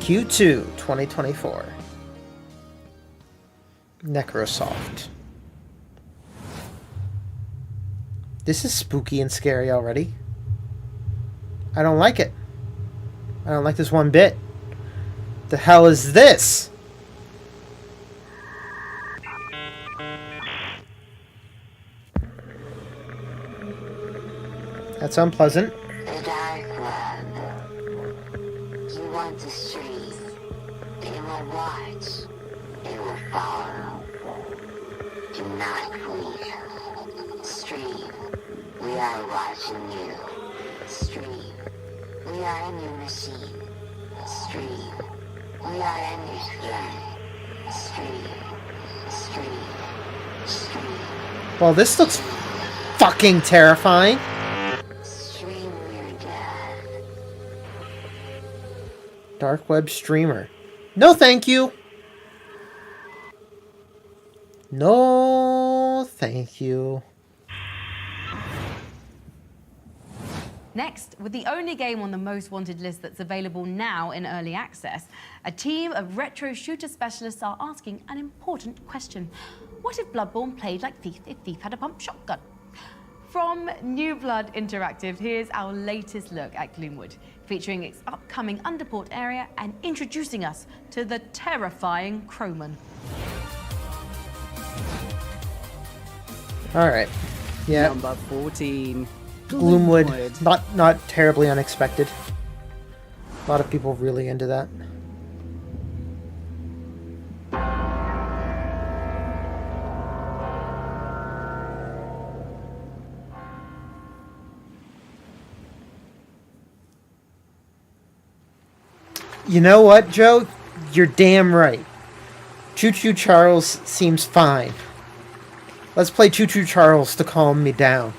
Q2 2024. Necrosoft. This is spooky and scary already. I don't like it. I don't like this one bit. The hell is this? That's unpleasant. The dark web. You want to stream. It will watch. It will follow. Do not leave. Stream. We are watching you. Stream. We are in your machine. Stream. We are in your skin. Stream. Stream. Stream. Well, this looks fucking terrifying. Stream your death. Dark web streamer. No, thank you. No, thank you. Next, with the only game on the most wanted list that's available now in early access, a team of retro shooter specialists are asking an important question. What if Bloodborne played like Thief if Thief had a pump shotgun? From New Blood Interactive, here's our latest look at Gloomwood, featuring its upcoming Underport area and introducing us to the terrifying Crowman. All right. Yeah. Number 14. Gloomwood. Not terribly unexpected. A lot of people really into that. You know what, Joe? You're damn right. Choo Choo Charles seems fine. Let's play Choo Choo Charles to calm me down.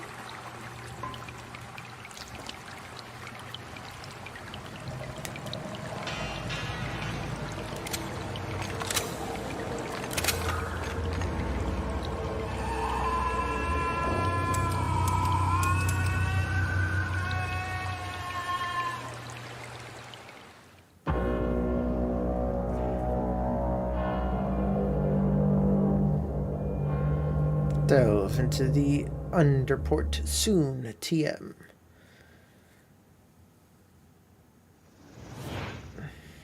Delve into the Underport soon, TM.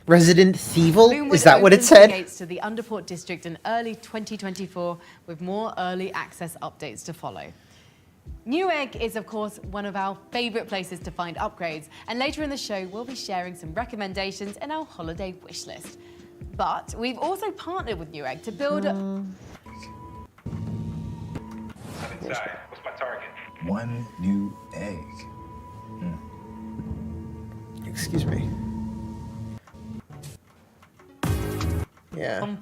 Resident Evil? Gloomwood Is that what it opens said? the gates to the Underport district in early 2024, with more early access updates to follow. Newegg is, of course, one of our favourite places to find upgrades, and later in the show, we'll be sharing some recommendations in our holiday wish list. But we've also partnered with Newegg to build I'm inside. What's my target? One new egg. Excuse me. Yeah.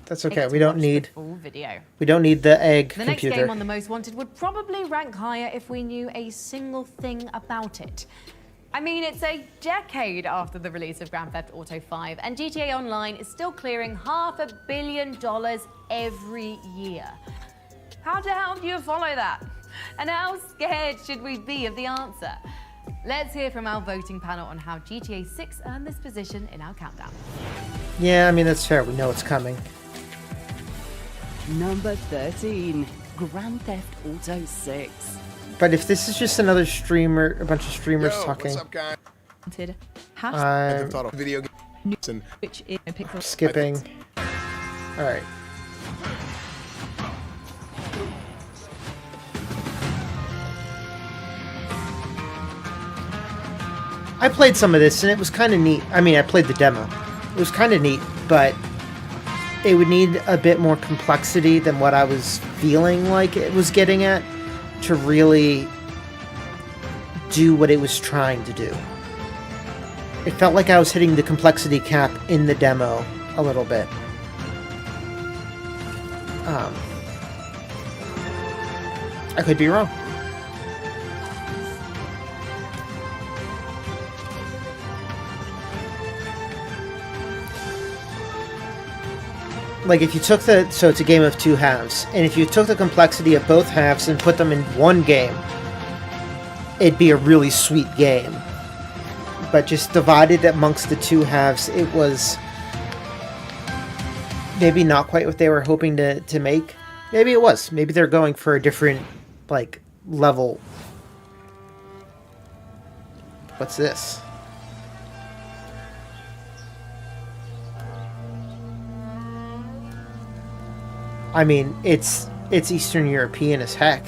That's okay. We don't need full video. We don't need the egg The computer. next game on the most wanted would probably rank higher if we knew a single thing about it. I mean, it's a decade after the release of Grand Theft Auto 5, and GTA Online is still clearing $500 million every year. How the hell do you follow that? And how scared should we be of the answer? Let's hear from our voting panel on how GTA 6 earned this position in our countdown. Yeah, I mean, that's fair. We know it's coming. Number 13. Grand Theft Auto 6. But if this is just another streamer, a bunch of streamers talking, What's up, guys? I'm Video games and skipping. All right. I played some of this and it was kind of neat. I mean, I played the demo. It was kind of neat, but it would need a bit more complexity than what I was feeling like it was getting at to really do what it was trying to do. It felt like I was hitting the complexity cap in the demo a little bit. I could be wrong. Like if you took so it's a game of two halves, and if you took the complexity of both halves and put them in one game, it'd be a really sweet game. But just divided amongst the two halves, it was maybe not quite what they were hoping to make. Maybe it was. Maybe they're going for a different, like, level. What's this? I mean, it's Eastern European as heck.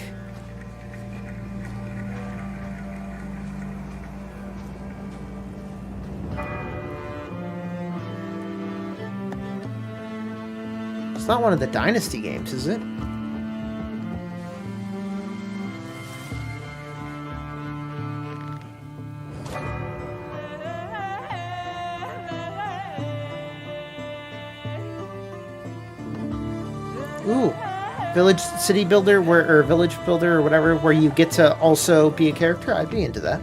It's not one of the Dynasty games, is it? Ooh, City Builder, or Village Builder, or whatever, where you get to also be a character. I'd be into that.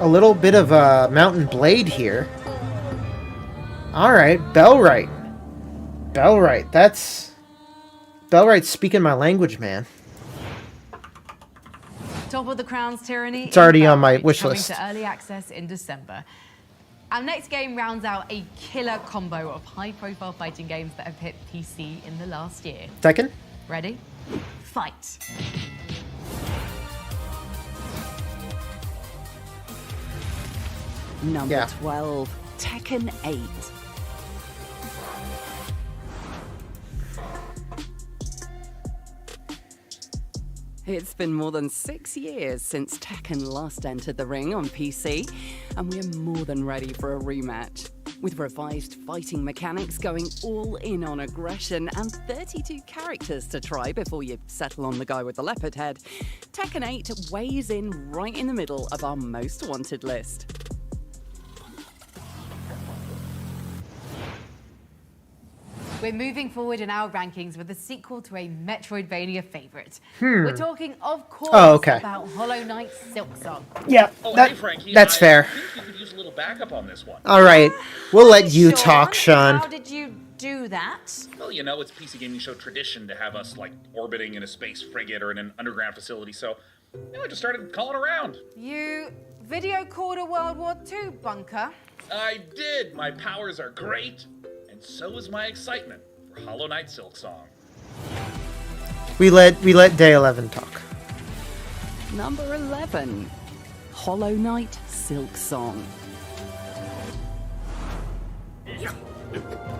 A little bit of a Mountain Blade here. Alright, Bellwright. Bellwright, that's... Bellwright's speaking my language, man. Top of the Crown's Tyranny. It's already on my wish list. Coming to early access in December. Our next game rounds out a killer combo of high-profile fighting games that have hit PC in the last year. Tekken? Ready? Fight. Number 12, Tekken 8. It's been more than 6 years since Tekken last entered the ring on PC, and we're more than ready for a rematch. With revised fighting mechanics going all in on aggression and 32 characters to try before you settle on the guy with the leopard head, Tekken 8 weighs in right in the middle of our most wanted list. We're moving forward in our rankings with a sequel to a Metroidvania favorite. Hmm. We're talking, of course, about Hollow Knight Silksong. Yeah, hey, Frankie, that's fair. I think you could use a little backup on this one. All right, we'll let you talk, Sean. How did you do that? Well, you know, it's PC Gaming Show tradition to have us, like, orbiting in a space frigate or in an underground facility, so, you know, I just started calling around. You video called a World War II bunker? I did. My powers are great, and so is my excitement for Hollow Knight Silksong. We let Day 11 talk. Number 11, Hollow Knight Silksong.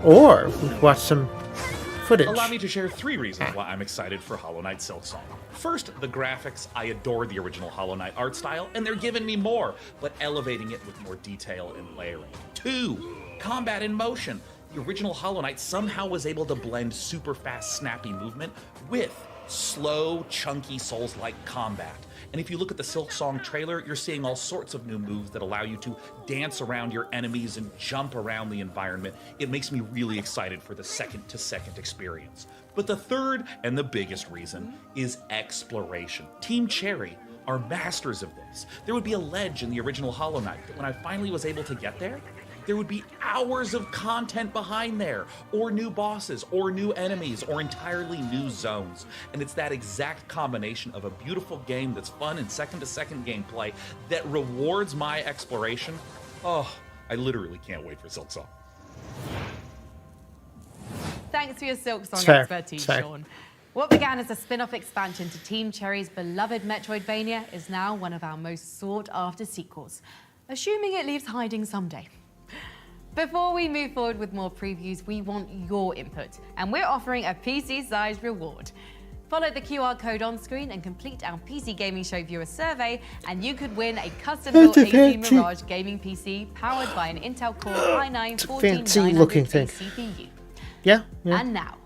Or we watch some footage. Allow me to share 3 reasons why I'm excited for Hollow Knight Silksong. First, the graphics. I adore the original Hollow Knight art style, and they're giving me more, but elevating it with more detail and layering. 2, combat in motion. The original Hollow Knight somehow was able to blend super fast, snappy movement with slow, chunky, Souls-like combat. And if you look at the Silksong trailer, you're seeing all sorts of new moves that allow you to dance around your enemies and jump around the environment. It makes me really excited for the second-to-second experience. But the third and the biggest reason is exploration. Team Cherry are masters of this. There would be a ledge in the original Hollow Knight that when I finally was able to get there would be hours of content behind there, or new bosses, or new enemies, or entirely new zones. And it's that exact combination of a beautiful game that's fun and second-to-second gameplay that rewards my exploration. Oh, I literally can't wait for Silksong. Thanks for your Silk Song It's fair. expertise, It's fair. Sean. What began as a spin-off expansion to Team Cherry's beloved Metroidvania is now one of our most sought-after sequels, assuming it leaves hiding someday. Before we move forward with more previews, we want your input, and we're offering a PC-sized reward. Follow the QR code on screen and complete our PC Gaming Show viewer survey, and you could win a custom-built AC Mirage gaming PC powered by an Intel Core i9 fancy-looking thing. CPU. Yeah. And now,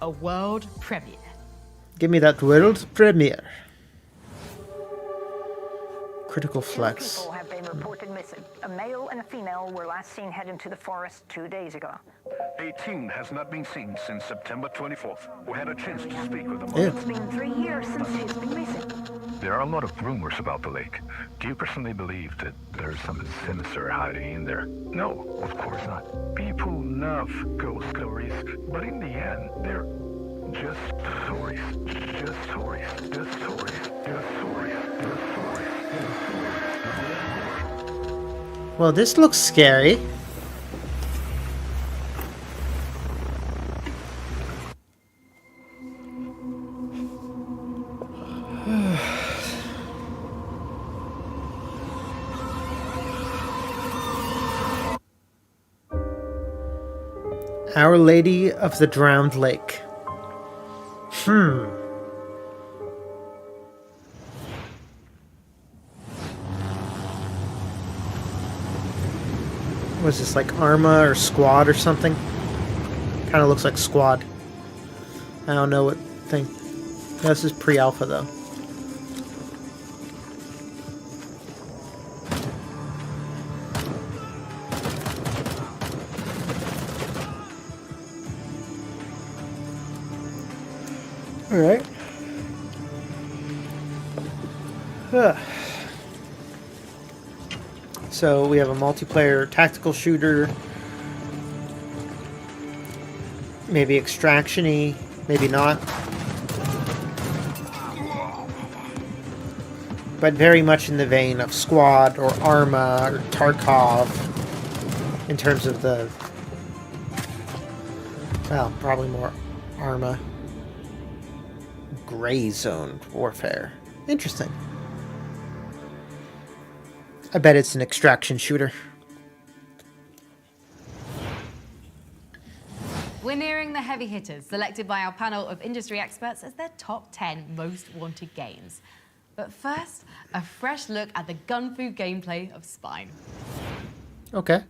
a world premiere. Give me that world premiere. Critical flex. People have been reported missing. A male and a female were last seen heading to the forest 2 days ago. 18 has not been seen since September 24th. We had a chance to speak with them. It's been 3 years since he's been missing. There are a lot of rumors about the lake. Do you personally believe that there's something sinister hiding in there? No, of course not. People love ghost stories, but in the end, they're just stories. Just stories. Just stories. Just stories. Just stories. Well, this looks scary. Our Lady of the Drowned Lake. Was this like Arma or Squad or something? Kind of looks like Squad. I don't know what thing. This is pre-alpha though. All right. So we have a multiplayer tactical shooter, maybe extraction-y, maybe not, but very much in the vein of Squad or Arma or Tarkov in terms of the, well, probably more Arma. Gray zone warfare. Interesting. I bet it's an extraction shooter. We're nearing the heavy hitters, selected by our panel of industry experts as their top 10 most wanted games. But first, a fresh look at the gun fu gameplay of Spine. Okay.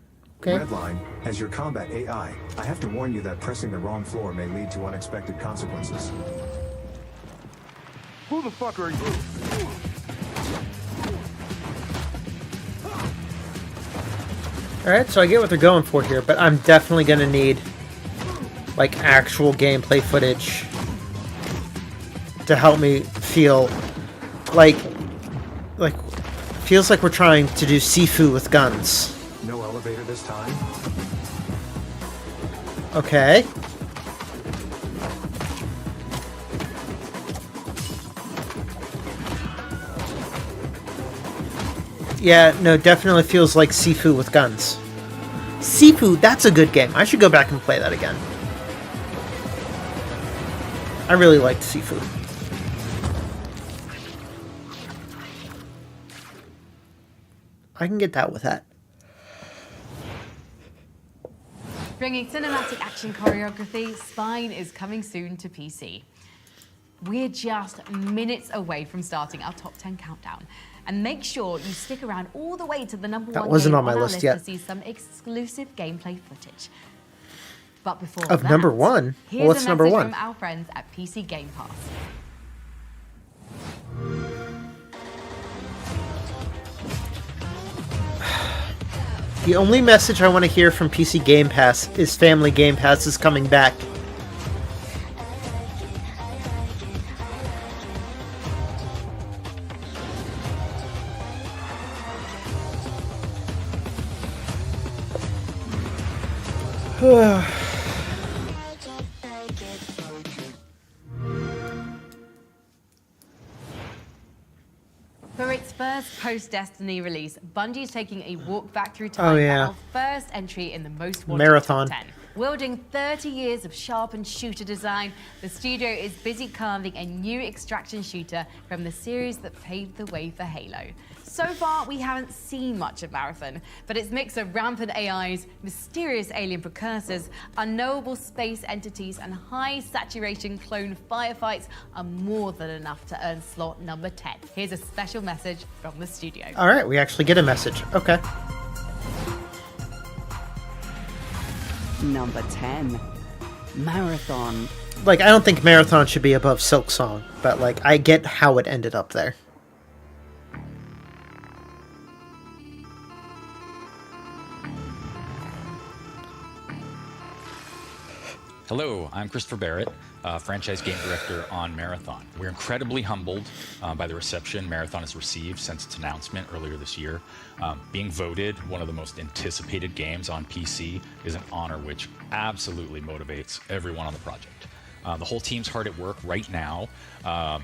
Redline, as your combat AI, I have to warn you that pressing the wrong floor may lead to unexpected consequences. Who the fuck are you? Alright, so I get what they're going for here, but I'm definitely gonna need like actual gameplay footage to help me feel like feels like we're trying to do Sifu with guns. No elevator this time? Okay. Yeah, no, definitely feels like Sifu with guns. Sifu, that's a good game. I should go back and play that again. I really liked Sifu. I can get that with that. Bringing cinematic action choreography, Spine is coming soon to PC. We're just minutes away from starting our top 10 countdown. And make sure you stick around all the way to the number That one wasn't game on my our list list yet. to see some exclusive gameplay footage. But before Of that, number one? Here's Well, what's a number message one? from our friends at PC Game Pass. The only message I want to hear from PC Game Pass is Family Game Pass is coming back. For its its first post-Destiny release, Bungie's taking a walk back through time Oh, yeah. for our first entry in the most wanted Marathon. top 10. Wielding 30 years of sharpened shooter design, the studio is busy carving a new extraction shooter from the series that paved the way for Halo. So far, we haven't seen much of Marathon, but its mix of rampant AIs, mysterious alien precursors, unknowable space entities, and high-saturation clone firefights are more than enough to earn slot number 10. Here's a special message from the studio. All right, we actually get a message. Okay. Number 10, Marathon. Like, I don't think Marathon should be above Silk Song, but, like, I get how it ended up there. Hello, I'm Christopher Barrett, franchise game director on Marathon. We're incredibly humbled by the reception Marathon has received since its announcement earlier this year. Being voted one of the most anticipated games on PC is an honor which absolutely motivates everyone on the project. The whole team's hard at work right now,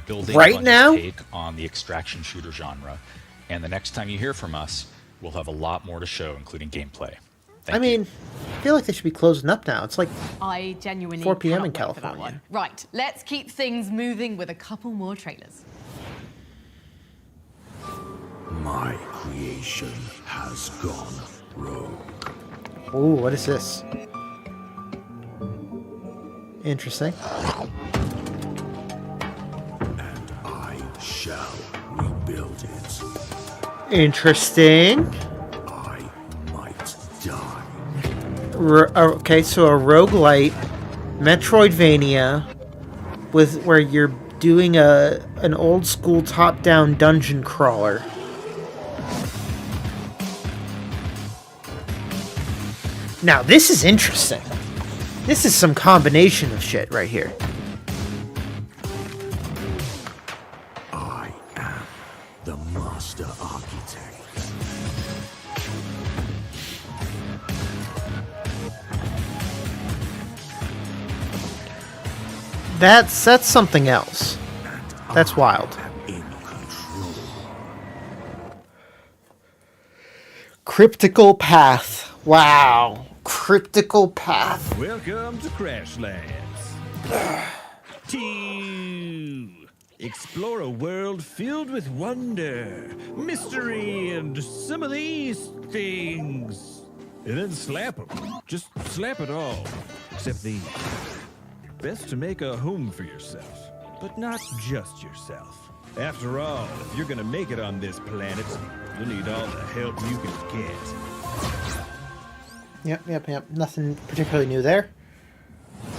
building Bungie's take on the extraction shooter genre. And the next time you hear from us, we'll have a lot more to show, including gameplay. I mean, I feel like they should be closing up now. It's like I genuinely 4 p.m. in cannot wait for that California. one. Right, let's keep things moving with a couple more trailers. My creation has gone rogue. Ooh, what is this? Interesting. And I shall rebuild it. Interesting. I might die. Okay, so a roguelite Metroidvania with where you're doing an old school top-down dungeon crawler. Now this is interesting. This is some combination of shit right here. I am the master architect. That's something else. That's wild. Cryptical Path. Wow. Cryptical Path. Welcome to Crashlands. To explore a world filled with wonder, mystery, and some of these things. And then slap them. Just slap it all. Except these. Best to make a home for yourself, but not just yourself. After all, if you're gonna make it on this planet, you'll need all the help you can get. Yep. Nothing particularly new there.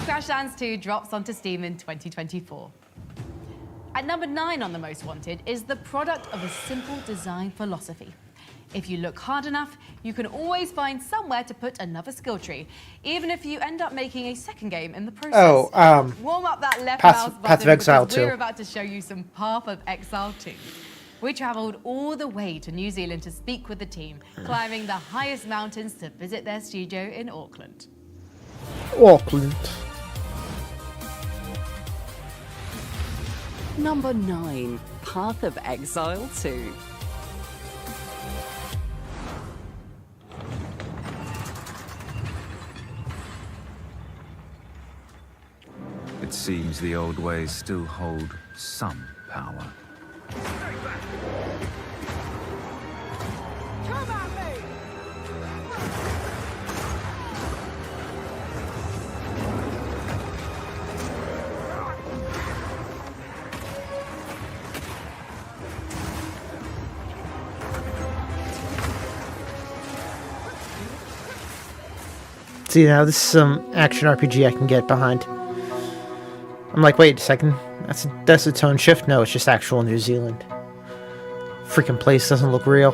Crashlands 2 drops onto Steam in 2024. At number 9 on the Most Wanted is the product of a simple design philosophy. If you look hard enough, you can always find somewhere to put another skill tree, even if you end up making a second game in the process. Warm up that left Path mouse of button Exile because 2. we're about to show you some Path of Exile 2. We travelled all the way to New Zealand to speak with the team, climbing the highest mountains to visit their studio in Auckland. Auckland. Number 9, Path of Exile 2. It seems the old ways still hold some power. See, now this is some action RPG I can get behind. I'm like, wait a second. That's its own shift? No, it's just actual New Zealand. Freaking place doesn't look real.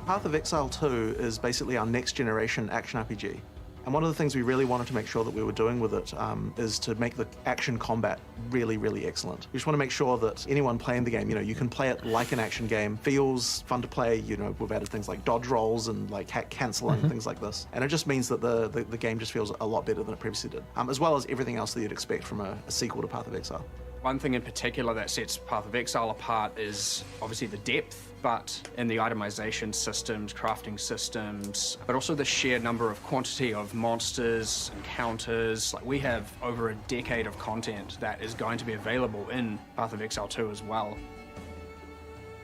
Path of Exile 2 is basically our next generation action RPG. And one of the things we really wanted to make sure that we were doing with it is to make the action combat really, really excellent. We just want to make sure that anyone playing the game, you can play it like an action game, feels fun to play. We've added things like dodge rolls and like hack canceling, things like this. And it just means that the game just feels a lot better than it previously did, as well as everything else that you'd expect from a sequel to Path of Exile. One thing in particular that sets Path of Exile apart is obviously the depth, but in the itemization systems, crafting systems, but also the sheer number of quantity of monsters, encounters. Like, we have over a decade of content that is going to be available in Path of Exile 2 as well.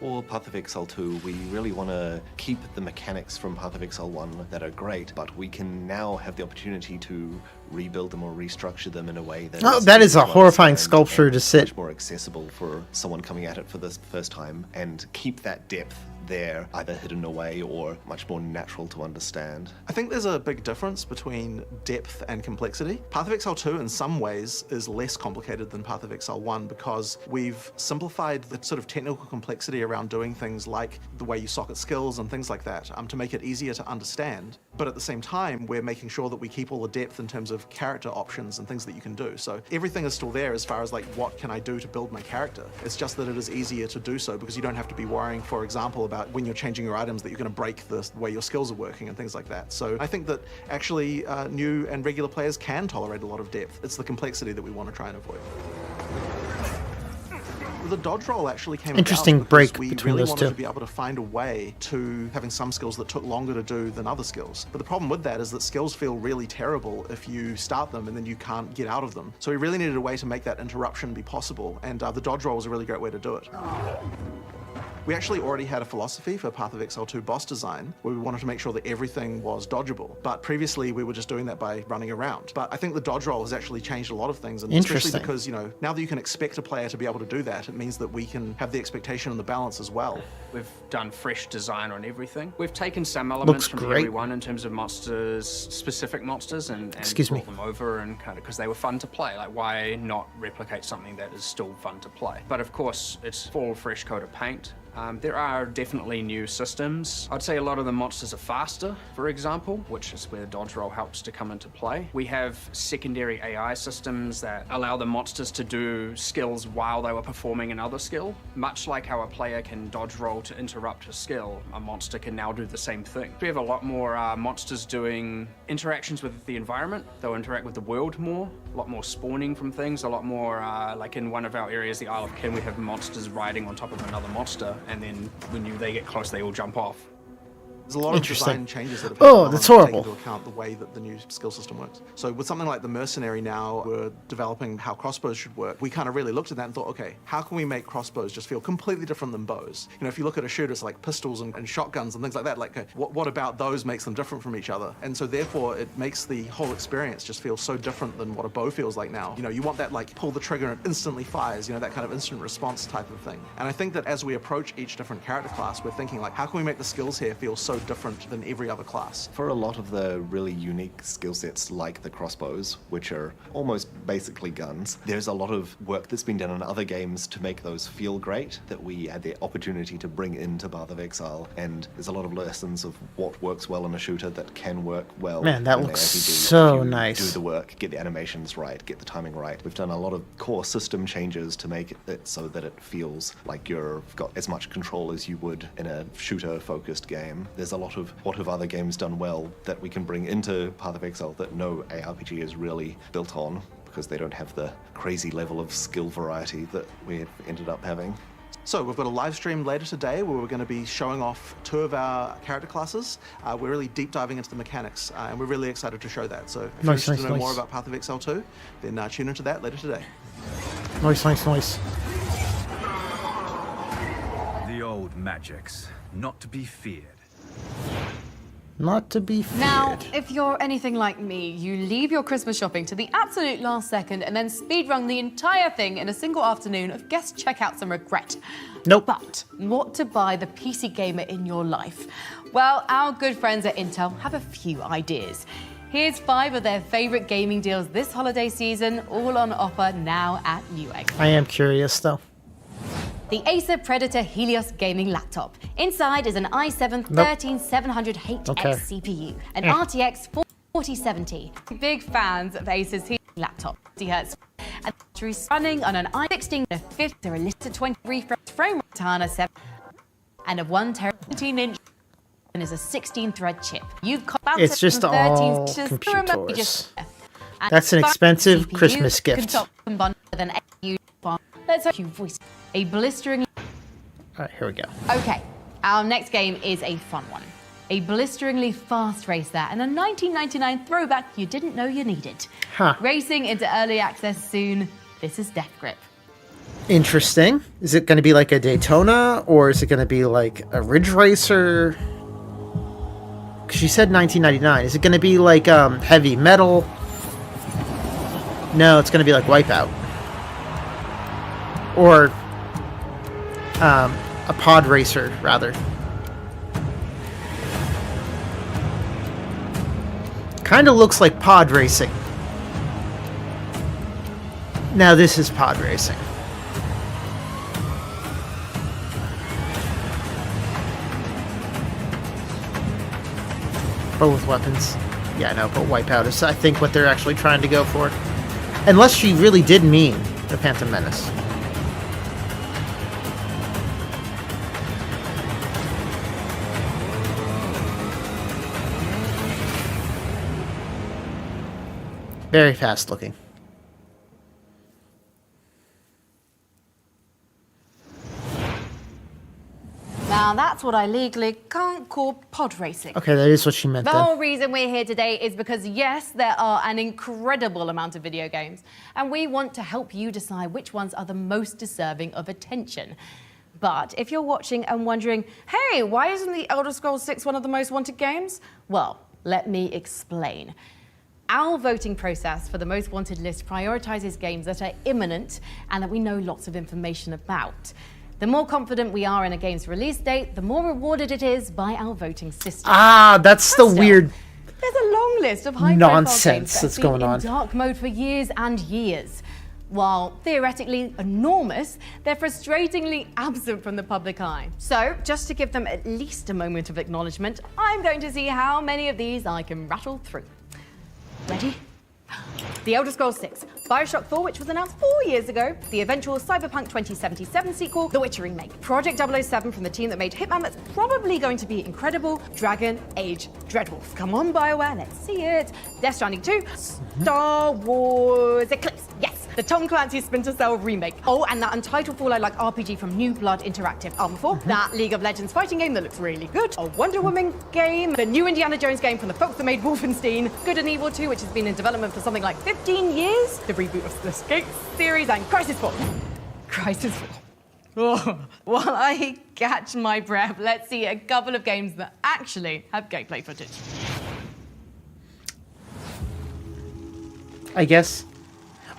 For Path of Exile 2, we really want to keep the mechanics from Path of Exile 1 that are great, but we can now have the opportunity to rebuild them or restructure them in a way that that is a horrifying sculpture to sit. Much more accessible for someone coming at it for the first time, and keep that depth there, either hidden away or much more natural to understand. I think there's a big difference between depth and complexity. Path of Exile 2 in some ways is less complicated than Path of Exile 1 because we've simplified the sort of technical complexity around doing things like the way you socket skills and things like that to make it easier to understand. But at the same time, we're making sure that we keep all the depth in terms of character options and things that you can do. So everything is still there as far as like, what can I do to build my character? It's just that it is easier to do so because you don't have to be worrying, for example, about when you're changing your items that you're going to break the way your skills are working and things like that. So I think that actually new and regular players can tolerate a lot of depth. It's the complexity that we want to try and avoid. The dodge roll actually came Interesting about break because we between really those wanted two. to be able to find a way to having some skills that took longer to do than other skills. But the problem with that is that skills feel really terrible if you start them and then you can't get out of them. So we really needed a way to make that interruption be possible, and the dodge roll was a really great way to do it. We actually already had a philosophy for Path of Exile 2 boss design where we wanted to make sure that everything was dodgeable. But previously we were just doing that by running around. But I think the dodge roll has actually changed a lot of things, and especially because, now that you can expect a player to be able to do that, it means that we can have the expectation and the balance as well. We've done fresh design on everything. We've taken some elements from great. everyone in terms of monsters, specific monsters, and brought them over and kind of because they were fun to play. Like, why not replicate something that is still fun to play? But of course, it's full fresh coat of paint. There are definitely new systems. I'd say a lot of the monsters are faster, for example, which is where dodge roll helps to come into play. We have secondary AI systems that allow the monsters to do skills while they were performing another skill. Much like how a player can dodge roll to interrupt a skill, a monster can now do the same thing. We have a lot more monsters doing interactions with the environment. They'll interact with the world more, a lot more spawning from things, a lot more, like in one of our areas, the Isle of Kin, we have monsters riding on top of another monster, and then when they get close, they all jump off. There's a lot of design changes that have that's horrible. Take into account the way that the new skill system works. So with something like the Mercenary now, we're developing how crossbows should work. We kind of really looked at that and thought, okay, how can we make crossbows just feel completely different than bows? If you look at a shooter, it's like pistols and shotguns and things like that. Like, what about those makes them different from each other? And so therefore, it makes the whole experience just feel so different than what a bow feels like now. You want that like pull the trigger and it instantly fires, that kind of instant response type of thing. And I think that as we approach each different character class, we're thinking like, how can we make the skills here feel so different than every other class? For a lot of the really unique skill sets like the crossbows, which are almost basically guns, there's a lot of work that's been done in other games to make those feel great that we had the opportunity to bring into Path of Exile, and there's a lot of lessons of what works well in a shooter that can work well. Man, that in looks an RPG so if you nice. Do the work, get the animations right, get the timing right. We've done a lot of core system changes to make it so that it feels like you've got as much control as you would in a shooter-focused game. There's a lot of what have other games done well that we can bring into Path of Exile that no ARPG is really built on because they don't have the crazy level of skill variety that we ended up having. So we've got a live stream later today where we're going to be showing off 2 of our character classes. We're really deep diving into the mechanics, and we're really excited to show that. So if you're interested to know more about Path of Exile 2, then tune into that later today. Nice. The old magics, not to be feared. Not to be feared. Now, if you're anything like me, you leave your Christmas shopping to the absolute last second and then speedrun the entire thing in a single afternoon of guest checkouts and regret. Nope. But what to buy the PC gamer in your life? Well, our good friends at Intel have a few ideas. Here's 5 of their favorite gaming deals this holiday season, all on offer now at Newegg. I am curious, though. The Acer Predator Helios gaming laptop. Inside is an i7-13700HX CPU, an RTX 4070. Big fans of Acer's laptop, 60 Hz, and batteries running on an i16 a 5th to a listed 20 refresh frame rate on a 7 and a 1 17-inch and is a 16-thread chip. You've got It's just all computers. That's an expensive CPU Christmas gift. Let's hope you voice a blistering. All right, here we go. Okay, our next game is a fun one. A blisteringly fast racer and a 1999 throwback you didn't know you needed. Huh. Racing into early access soon. This is Death Grip. Interesting. Is it going to be like a Daytona, or is it going to be like a Ridge Racer? Because you said 1999. Is it going to be like Heavy Metal? No, it's going to be like Wipeout. Or a Pod Racer, rather. Kind of looks like pod racing. Now this is pod racing. But with weapons. Yeah, I know, but Wipeout is, I think, what they're actually trying to go for. Unless she really did mean the Phantom Menace. Very fast looking. Now that's what I legally can't call pod racing. Okay, that is what she meant The then. whole reason we're here today is because, yes, there are an incredible amount of video games, and we want to help you decide which ones are the most deserving of attention. But if you're watching and wondering, hey, why isn't The Elder Scrolls 6 one of the most wanted games? Well, let me explain. Our voting process for the most wanted list prioritizes games that are imminent and that we know lots of information about. The more confident we are in a game's release date, the more rewarded it is by our voting system. Ah, that's the weird There's a long list of high nonsense games that's that have going been on. in dark mode for years and years. While theoretically enormous, they're frustratingly absent from the public eye. So, just to give them at least a moment of acknowledgement, I'm going to see how many of these I can rattle through. Ready? The Elder Scrolls 6, Bioshock 4, which was announced 4 years ago, the eventual Cyberpunk 2077 sequel, The Witcher remake, Project 007 from the team that made Hitman that's probably going to be incredible, Dragon Age Dreadwolf. Come on, BioWare, let's see it. Death Stranding 2, Star Wars Eclipse, yes, the Tom Clancy's Splinter Cell remake. Oh, and that untitled Fallout-like RPG from New Blood Interactive. Arma 4, that League of Legends fighting game that looks really good, a Wonder Woman game, the new Indiana Jones game from the folks that made Wolfenstein, Good and Evil 2, which has been in development for something like 15 years, the reboot of the Escape series, and Crisis 4. Crisis 4. Oh, while I catch my breath, let's see a couple of games that actually have gameplay footage. I guess.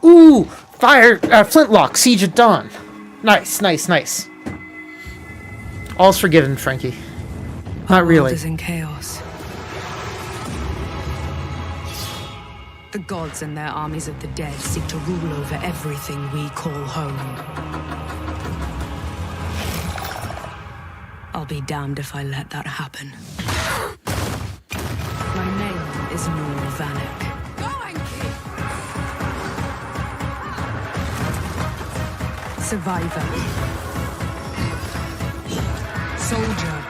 Ooh! Flintlock, Siege at Dawn. Nice, nice, nice. All's forgiven, Frankie. Not really. The world is in chaos. The gods and their armies of the dead seek to rule over everything we call home. I'll be damned if I let that happen. My name is Noor Vanek. Survivor. Soldier.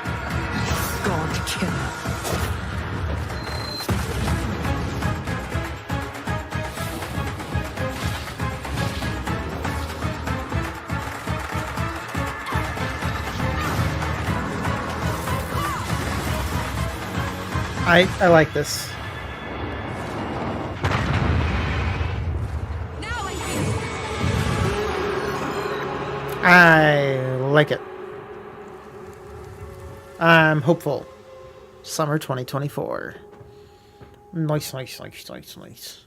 God killer. I like this. I like it. I'm hopeful. Summer 2024. Nice, nice, nice, nice, nice.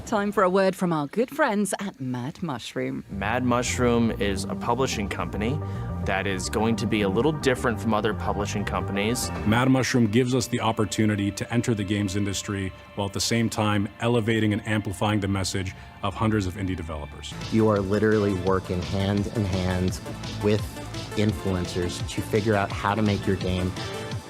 Time for a word from our good friends at Mad Mushroom. Mad Mushroom is a publishing company that is going to be a little different from other publishing companies. Mad Mushroom gives us the opportunity to enter the games industry while at the same time elevating and amplifying the message of hundreds of indie developers. You are literally working hand in hand with influencers to figure out how to make your game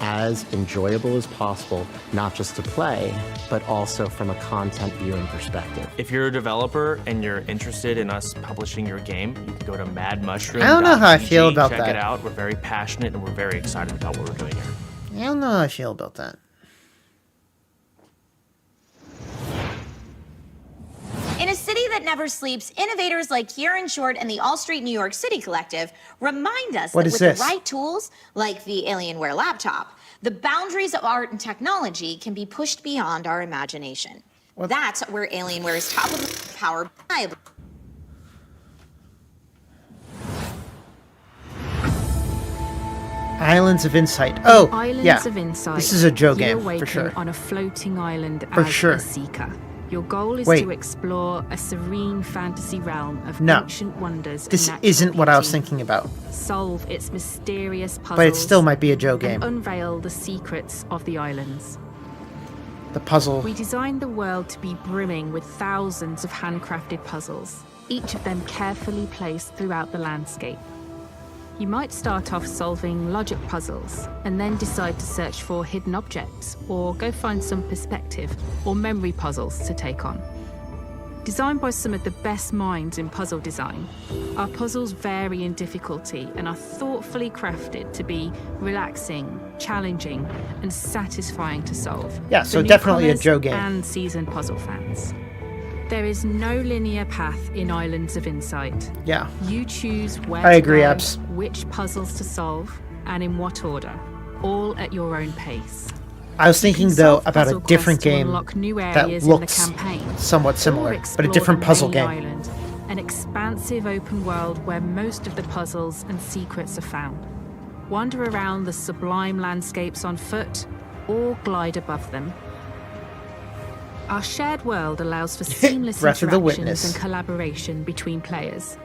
as enjoyable as possible, not just to play, but also from a content viewing perspective. If you're a developer and you're interested in us publishing your game, you can go to madmushroom.pg. I don't know how I feel about check that. it out. We're very passionate and we're very excited about what we're doing here. I don't know how I feel about that. In a city that never sleeps, innovators like Kieran Short and the All Street New York City Collective remind us What that is with this? the right tools, like the Alienware laptop, the boundaries of art and technology can be pushed beyond our imagination. That's where Alienware's top of the power. Islands of Insight. Oh, Islands yeah. of Insight. This is a Joe you game, for awaken sure. on a floating island For as sure. a seeker. Your goal is Wait. to explore a serene fantasy realm of No. ancient wonders. This and natural isn't what I was beauty. thinking about. Solve its mysterious puzzles. But it still might be a Joe game. And unveil the secrets of the islands. The puzzle. We designed the world to be brimming with thousands of handcrafted puzzles, each of them carefully placed throughout the landscape. You might start off solving logic puzzles and then decide to search for hidden objects or go find some perspective or memory puzzles to take on. Designed by some of the best minds in puzzle design, our puzzles vary in difficulty and are thoughtfully crafted to be relaxing, challenging, and satisfying to solve. Yeah, for so definitely a newcomers Joe game. And seasoned puzzle fans. There is no linear path in Islands of Insight. Yeah. You choose where I to agree, go, Abs. which puzzles to solve, and in what order, all at your own pace. I was thinking, can though, solve about a puzzle different quests to game unlock new that areas in the looks campaign, somewhat or similar, but a explore different the puzzle main game. Island, an expansive open world where most of the puzzles and secrets are found. Wander around the sublime landscapes on foot, or glide above them. Our shared world allows for seamless Breath of the interactions Witness. and collaboration between players.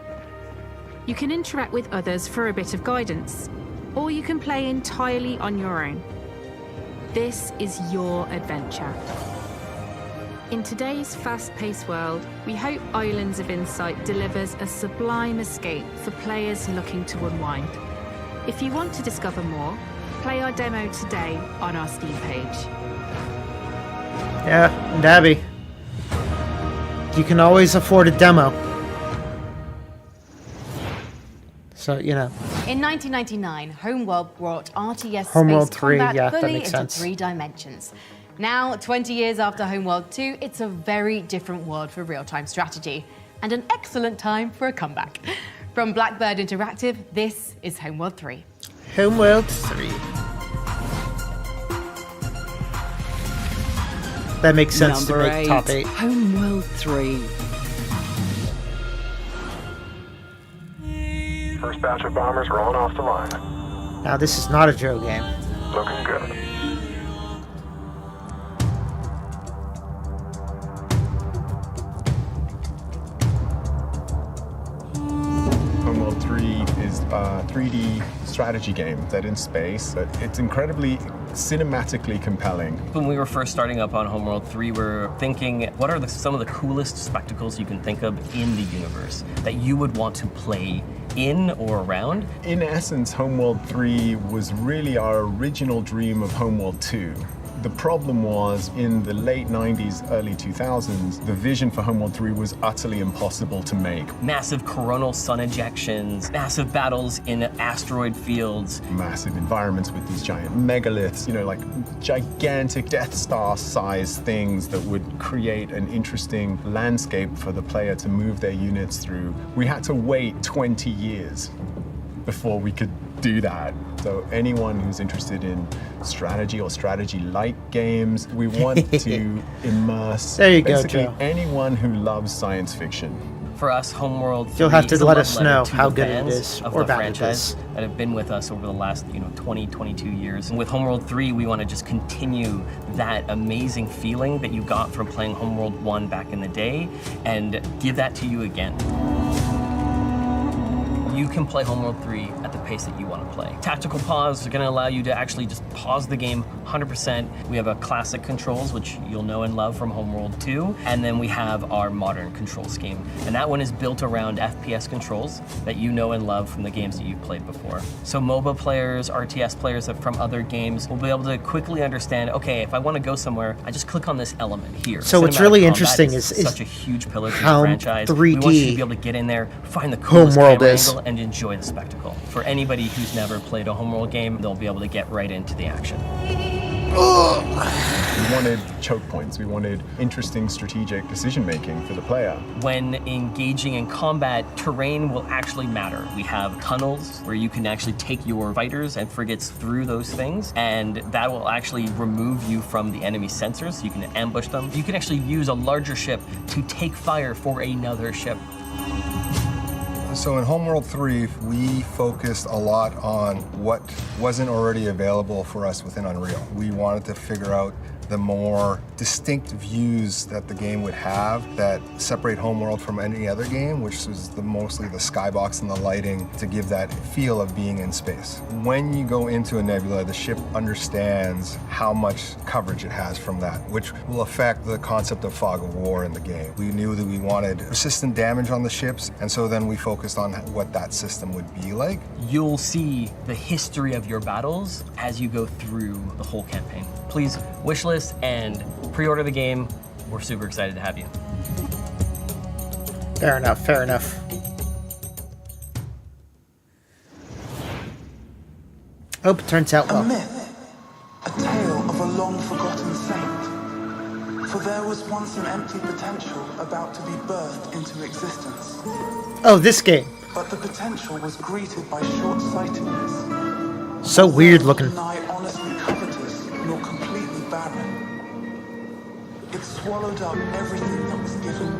You can interact with others for a bit of guidance, or you can play entirely on your own. This is your adventure. In today's fast-paced world, we hope Islands of Insight delivers a sublime escape for players looking to unwind. If you want to discover more, play our demo today on our Steam page. Yeah, and Abby. You can always afford a demo. So, you know. In 1999, Homeworld brought RTS Homeworld space 3, combat yeah, that fully makes into sense. 3 dimensions. Now, 20 years after Homeworld 2, it's a very different world for real-time strategy, and an excellent time for a comeback. From Blackbird Interactive, this is Homeworld 3. Homeworld 3. That makes sense Number to make 8, top 8. Homeworld 3. First batch of bombers rolling off the line. Now, this is not a Joe game. Looking good. Homeworld 3 is a 3D strategy game set in space. It's incredibly cinematically compelling. When we were first starting up on Homeworld 3, we were thinking, what are some of the coolest spectacles you can think of in the universe that you would want to play in or around? In essence, Homeworld 3 was really our original dream of Homeworld 2. The problem was, in the late 90s, early 2000s, the vision for Homeworld 3 was utterly impossible to make. Massive coronal sun ejections, massive battles in asteroid fields. Massive environments with these giant megaliths, you know, like gigantic Death Star-sized things that would create an interesting landscape for the player to move their units through. We had to wait 20 years before we could do that. So anyone who's interested in strategy or strategy-like games, we want to immerse There you go, basically Joe. anyone who loves science fiction. For us, Homeworld 3 You'll have to is a let love us letter know to how the good it fans is of or the bad it franchise is. that have been with us over the last 20, 22 years. And with Homeworld 3, we want to just continue that amazing feeling that you got from playing Homeworld 1 back in the day and give that to you again. You can play Homeworld 3 at the pace that you want to play. Tactical pause are going to allow you to actually just pause the game 100%. We have a classic controls, which you'll know and love from Homeworld 2, and then we have our modern control scheme. And that one is built around FPS controls that you know and love from the games that you've played before. So MOBA players, RTS players from other games will be able to quickly understand, okay, if I want to go somewhere, I just click on this element here. So what's Cinematic really combat interesting is such a huge pillar to the how franchise. 3D we want you to be able to get in there, find the coolest Homeworld camera is. angle, and enjoy the spectacle. For anybody who's never played a Homeworld game, they'll be able to get right into the action. We wanted choke points. We wanted interesting strategic decision making for the player. When engaging in combat, terrain will actually matter. We have tunnels where you can actually take your fighters and frigates through those things, and that will actually remove you from the enemy sensors, so you can ambush them. You can actually use a larger ship to take fire for another ship. So in Homeworld 3, we focused a lot on what wasn't already available for us within Unreal. We wanted to figure out the more distinct views that the game would have that separate Homeworld from any other game, which was mostly the skybox and the lighting to give that feel of being in space. When you go into a nebula, the ship understands how much coverage it has from that, which will affect the concept of fog of war in the game. We knew that we wanted persistent damage on the ships, and so then we focused on what that system would be like. You'll see the history of your battles as you go through the whole campaign. Please wishlist and pre-order the game. We're super excited to have you. Fair enough, fair enough. Hope it turns out well. A myth, a tale of a long-forgotten saint. For there was once an empty potential about to be birthed into existence. Oh, this game. But the potential was greeted by short-sightedness. So weird looking. Neither honestly covetous nor completely barren. It swallowed up everything that was given.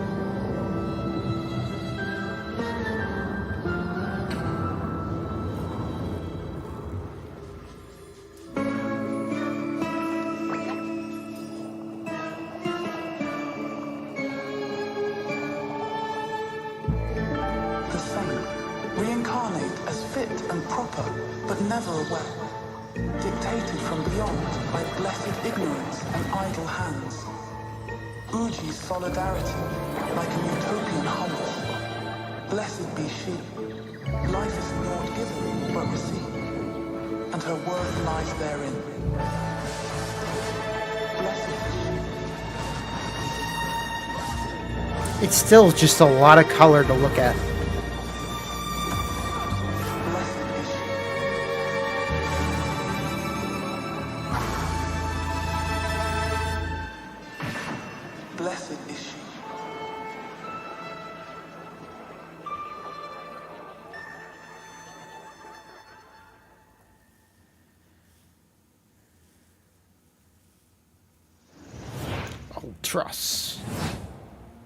The saint, reincarnate as fit and proper, but never aware. Dictated from beyond by blessed ignorance and idle hands. Uji's solidarity, like a utopian homage. Blessed be she. Life is not given, but received, and her worth lies therein. Blessed is she. It's still just a lot of color to look at. Blessed is she. Ultras.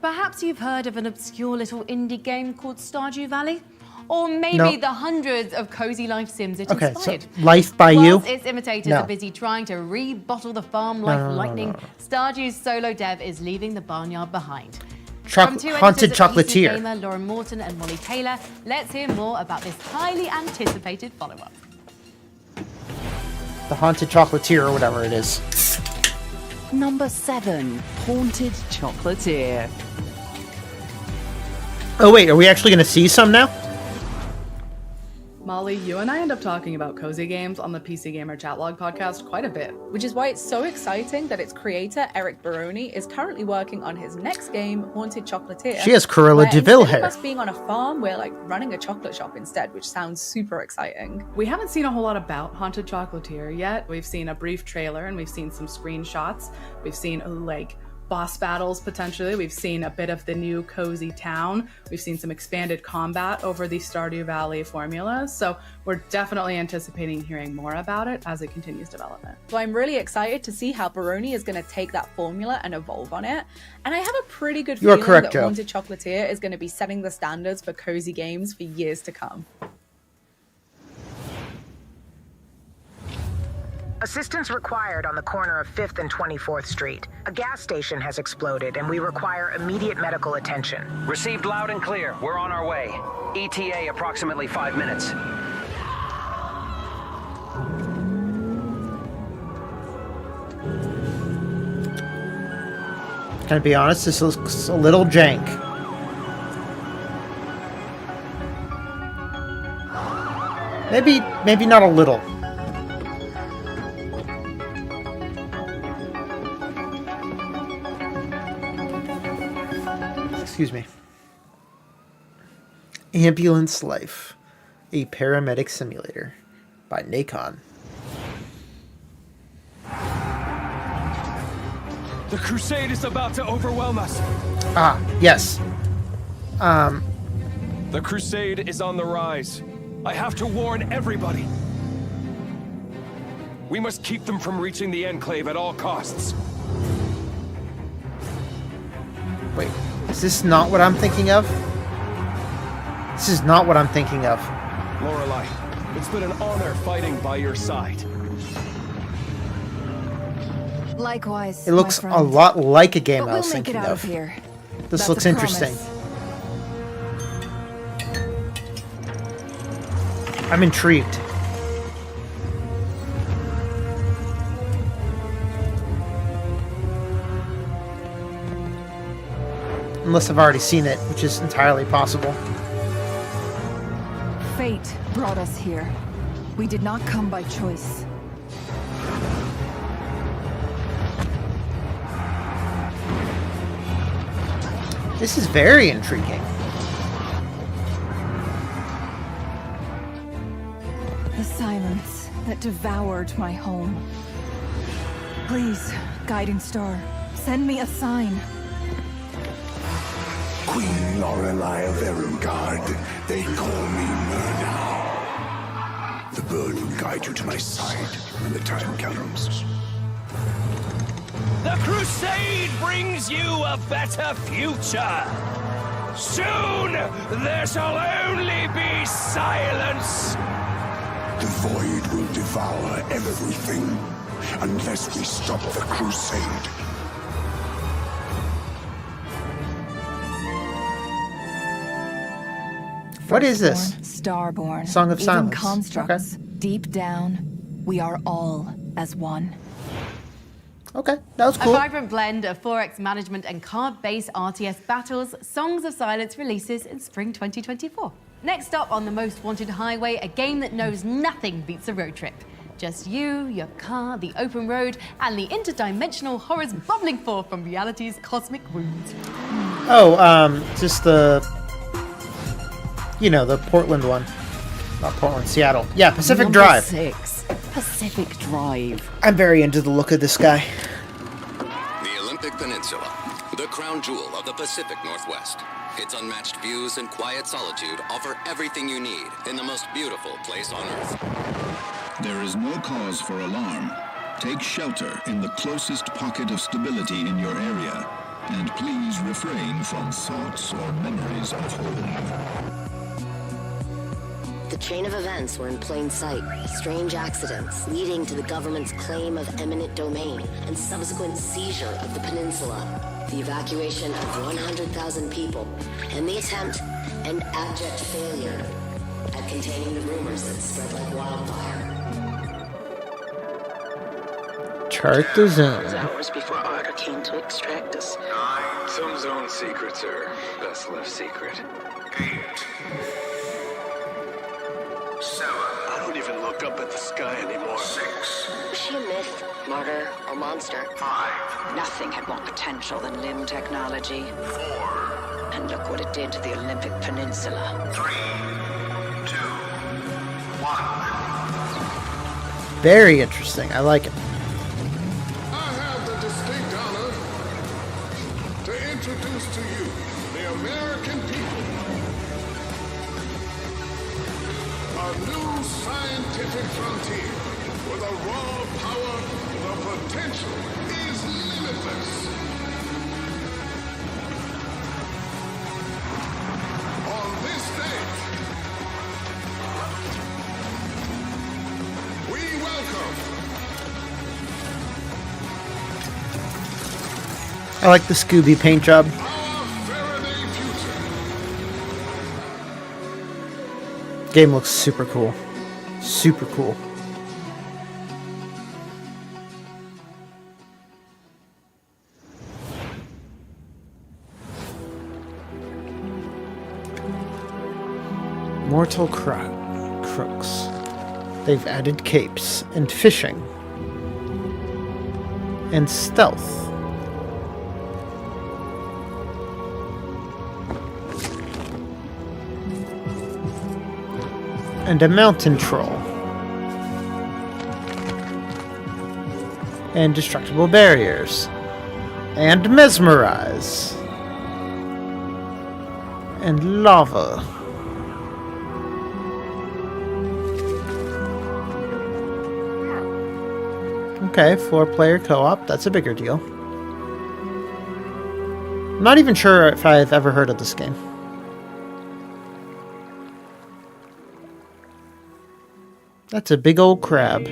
Perhaps you've heard of an obscure little indie game called Stardew Valley? Or maybe No. the hundreds of cozy life sims it Okay, inspired. so Life by Whilst You? its imitators No. are busy trying to rebottle the farm life no, lightning, no. Stardew's solo dev is leaving the barnyard behind. Choc- From two Haunted editors at Chocolatier. PCGamer, Lauren Morton and Molly Taylor, let's hear more about this highly anticipated follow-up. The Haunted Chocolatier or whatever it is. Number 7, Haunted Chocolatier. Oh wait, are we actually going to see some now? Molly, you and I end up talking about cozy games on the PCGamer Chatlog podcast quite a bit. Which is why it's so exciting that its creator, Eric Baroni, is currently working on his next game, Haunted Chocolatier. She has Cruella where de Vil instead hair. of us being on a farm, we're like running a chocolate shop instead, which sounds super exciting. We haven't seen a whole lot about Haunted Chocolatier yet. We've seen a brief trailer and we've seen some screenshots. We've seen like boss battles potentially. We've seen a bit of the new cozy town. We've seen some expanded combat over the Stardew Valley formula. So we're definitely anticipating hearing more about it as it continues development. So I'm really excited to see how Baroni is going to take that formula and evolve on it. And I have a pretty good You are feeling correct, that Joe. Haunted Chocolatier is going to be setting the standards for cozy games for years to come. Assistance required on the corner of 5th and 24th Street. A gas station has exploded and we require immediate medical attention. Received loud and clear. We're on our way. ETA approximately 5 minutes. Gonna be honest, this looks a little jank. Maybe not a little. Excuse me. Ambulance Life, a paramedic simulator by Nacon. The crusade is about to overwhelm us. Ah, yes. The crusade is on the rise. I have to warn everybody. We must keep them from reaching the Enclave at all costs. Wait, is this not what I'm thinking of? This is not what I'm thinking of. Lorelei, it's been an honor fighting by your side. Likewise. It looks a lot like a game But I was we'll make it thinking out of. here. This That's looks a interesting. promise. I'm intrigued. Unless I've already seen it, which is entirely possible. Fate brought us here. We did not come by choice. This is very intriguing. The silence that devoured my home. Please, guiding star, send me a sign. Queen Lorelei of Erengard, they call me Myrna. The bird will guide you to my side when the time comes. The crusade brings you a better future. Soon, there shall only be silence. The void will devour everything unless we stop the crusade. What is this? Starborn. Song of Even Silence. constructs. Deep down, we are all as one. Okay, that was cool. A vibrant blend of 4X management and card-based RTS battles, Songs of Silence releases in spring 2024. Next up on the Most Wanted Highway, a game that knows nothing beats a road trip. Just you, your car, the open road, and the interdimensional horrors bubbling forth from reality's cosmic wounds. Oh, just the... You know, the Portland one. Not Portland, Seattle. Yeah, Pacific Number Drive. 6, Pacific Drive. I'm very into the look of this guy. The Olympic Peninsula, the crown jewel of the Pacific Northwest. Its unmatched views and quiet solitude offer everything you need in the most beautiful place on Earth. There is no cause for alarm. Take shelter in the closest pocket of stability in your area, and please refrain from thoughts or memories of home. The chain of events were in plain sight. Strange accidents leading to the government's claim of eminent domain and subsequent seizure of the peninsula. The evacuation of 100,000 people and the attempt and abject failure at containing the rumors that spread like wildfire. Chart the zone. Hours before Arthur came to extract us. 9. Some zone secrets are best left secret. 8. 7. I don't even look up at the sky anymore. 6. Was she a myth, martyr, or monster? 5. Nothing had more potential than limb technology. 4. And look what it did to the Olympic Peninsula. 3. 2. 1. Very interesting. I like it. I have the distinct honor to introduce to you the American people. A new scientific frontier with a raw power, the potential is limitless. On this day, we welcome I like the Scooby paint job. Game looks super cool. Super cool. Mortal crooks. They've added capes and fishing and stealth. And a mountain troll. And destructible barriers. And mesmerize. And lava. Okay, 4-player co-op. That's a bigger deal. I'm not even sure if I've ever heard of this game. That's a big old crab.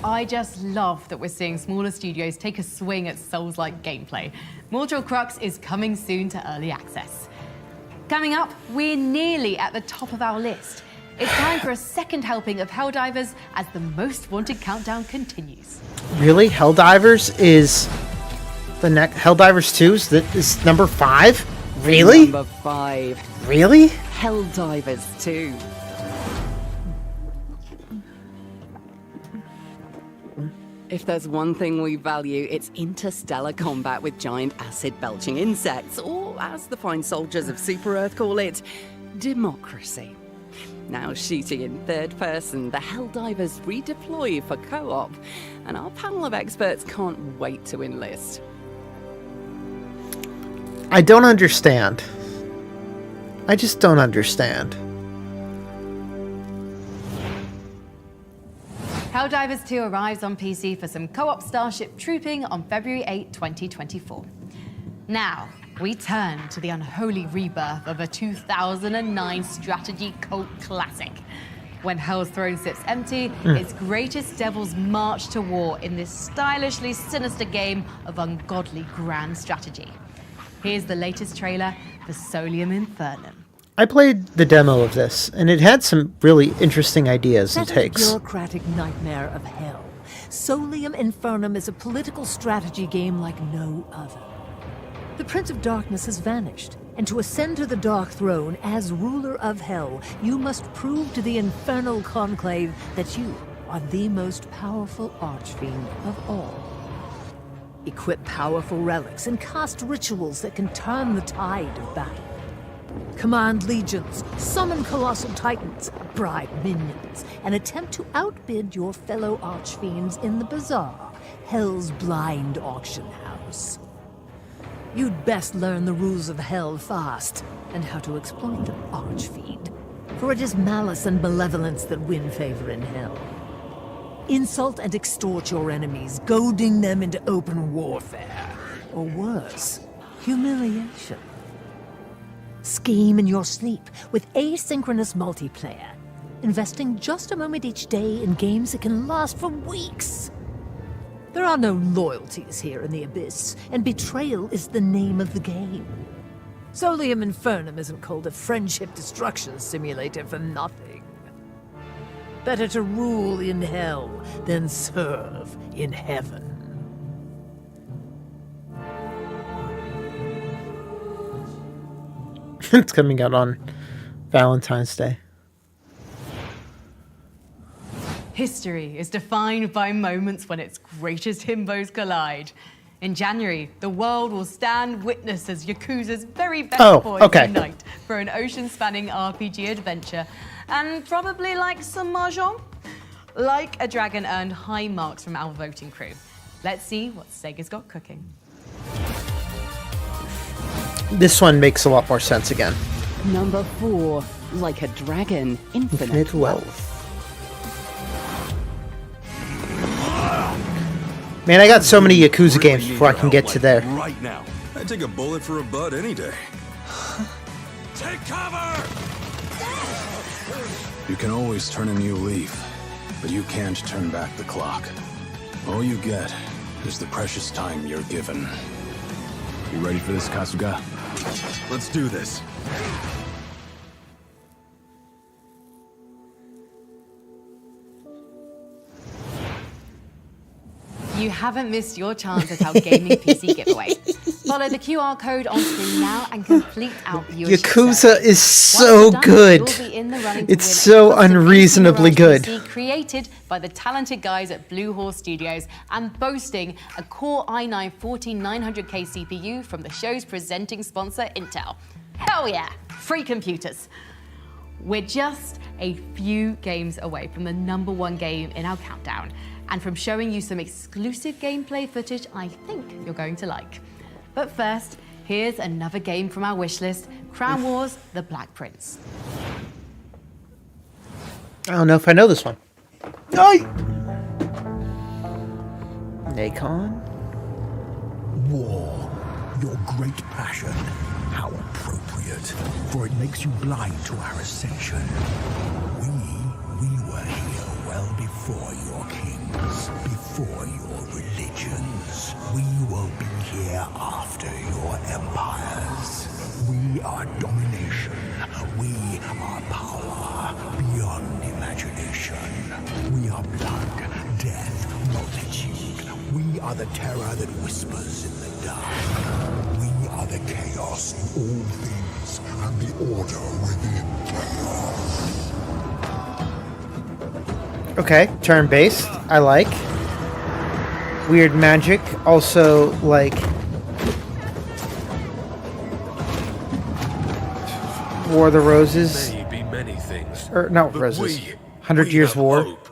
I just love that we're seeing smaller studios take a swing at Souls-like gameplay. Mortal Crux is coming soon to early access. Coming up, we're nearly at the top of our list. It's time for a second helping of Helldivers as the most wanted countdown continues. Really? Helldivers is the next Helldivers 2 is number 5? Really? Number 5. Really? Helldivers 2. If there's one thing we value, it's interstellar combat with giant acid-belching insects, or as the fine soldiers of Super Earth call it, democracy. Now shooting in third person, the Helldivers redeploy for co-op, and our panel of experts can't wait to enlist. I don't understand. I just don't understand. Helldivers 2 arrives on PC for some co-op Starship trooping on February 8, 2024. Now, we turn to the unholy rebirth of a 2009 strategy cult classic. When Hell's Throne sits empty, its greatest devils march to war in this stylishly sinister game of ungodly grand strategy. Here's the latest trailer for Solium Infernum. I played the demo of this, and it had some really interesting ideas and takes. Set in a bureaucratic nightmare of hell, Solium Infernum is a political strategy game like no other. The Prince of Darkness has vanished, and to ascend to the Dark Throne as ruler of hell, you must prove to the Infernal Conclave that you are the most powerful archfiend of all. Equip powerful relics and cast rituals that can turn the tide of battle. Command legions, summon colossal titans, bribe minions, and attempt to outbid your fellow archfiends in the bazaar, Hell's blind auction house. You'd best learn the rules of Hell fast, and how to exploit them, archfiend. For it is malice and malevolence that win favor in Hell. Insult and extort your enemies, goading them into open warfare. Or worse, humiliation. Scheme in your sleep with asynchronous multiplayer, investing just a moment each day in games that can last for weeks. There are no loyalties here in the Abyss, and betrayal is the name of the game. Solium Infernum isn't called a friendship destruction simulator for nothing. Better to rule in hell than serve in heaven. It's coming out on Valentine's Day. History is defined by moments when its greatest himbos collide. In January, the world will stand witness as Yakuza's very best boys unite for an ocean-spanning RPG adventure, and probably like some mahjong. Like a Dragon earned high marks from our voting crew. Let's see what Sega's got cooking. This one makes a lot more sense again. Number 4, Like a Dragon, Infinite Wealth. Man, I got so many Yakuza games before I can get to there. Right now. I'd take a bullet for a bud any day. Take cover! You can always turn a new leaf, but you can't turn back the clock. All you get is the precious time you're given. You ready for this, Kasuga? Let's do this. You haven't missed your chance at our gaming PC giveaway. Follow the QR code on screen now and complete our viewership Yakuza survey. is so Once you're done, good. you'll be in the running to It's win a so custom unreasonably 18 good. PC created by the talented guys at Blue Horse Studios and boasting a Core i9 14900K CPU from the show's presenting sponsor, Intel. Hell yeah, free computers. We're just a few games away from the #1 game in our countdown and from showing you some exclusive gameplay footage I think you're going to like. But first, here's another game from our wishlist, Crown Wars: The Black Prince. I don't know if I know this one. Aye. Nacon? War, your great passion. How appropriate, for it makes you blind to our ascension. We were here well before your kings, before your religions. We will be here after your empires. We are domination. We are power beyond imagination. We are blood, death, multitude. We are the terror that whispers in the dark. We are the chaos in all things and the order within chaos. Okay, turn-based. I like. Weird magic. Also, like... War of the Roses. May be many things. Or, not but Roses. we 100 Years have War. hope.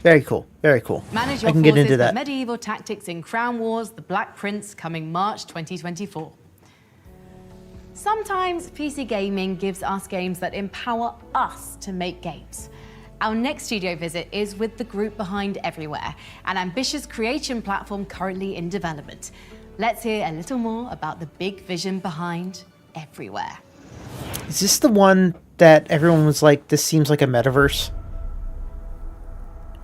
Very cool. Very cool. Manage I your can get forces into with that. medieval tactics in Crown Wars: The Black Prince, coming March 2024. Sometimes PC gaming gives us games that empower us to make games. Our next studio visit is with the group behind Everywhere, an ambitious creation platform currently in development. Let's hear a little more about the big vision behind Everywhere. Is this the one that everyone was like, this seems like a metaverse?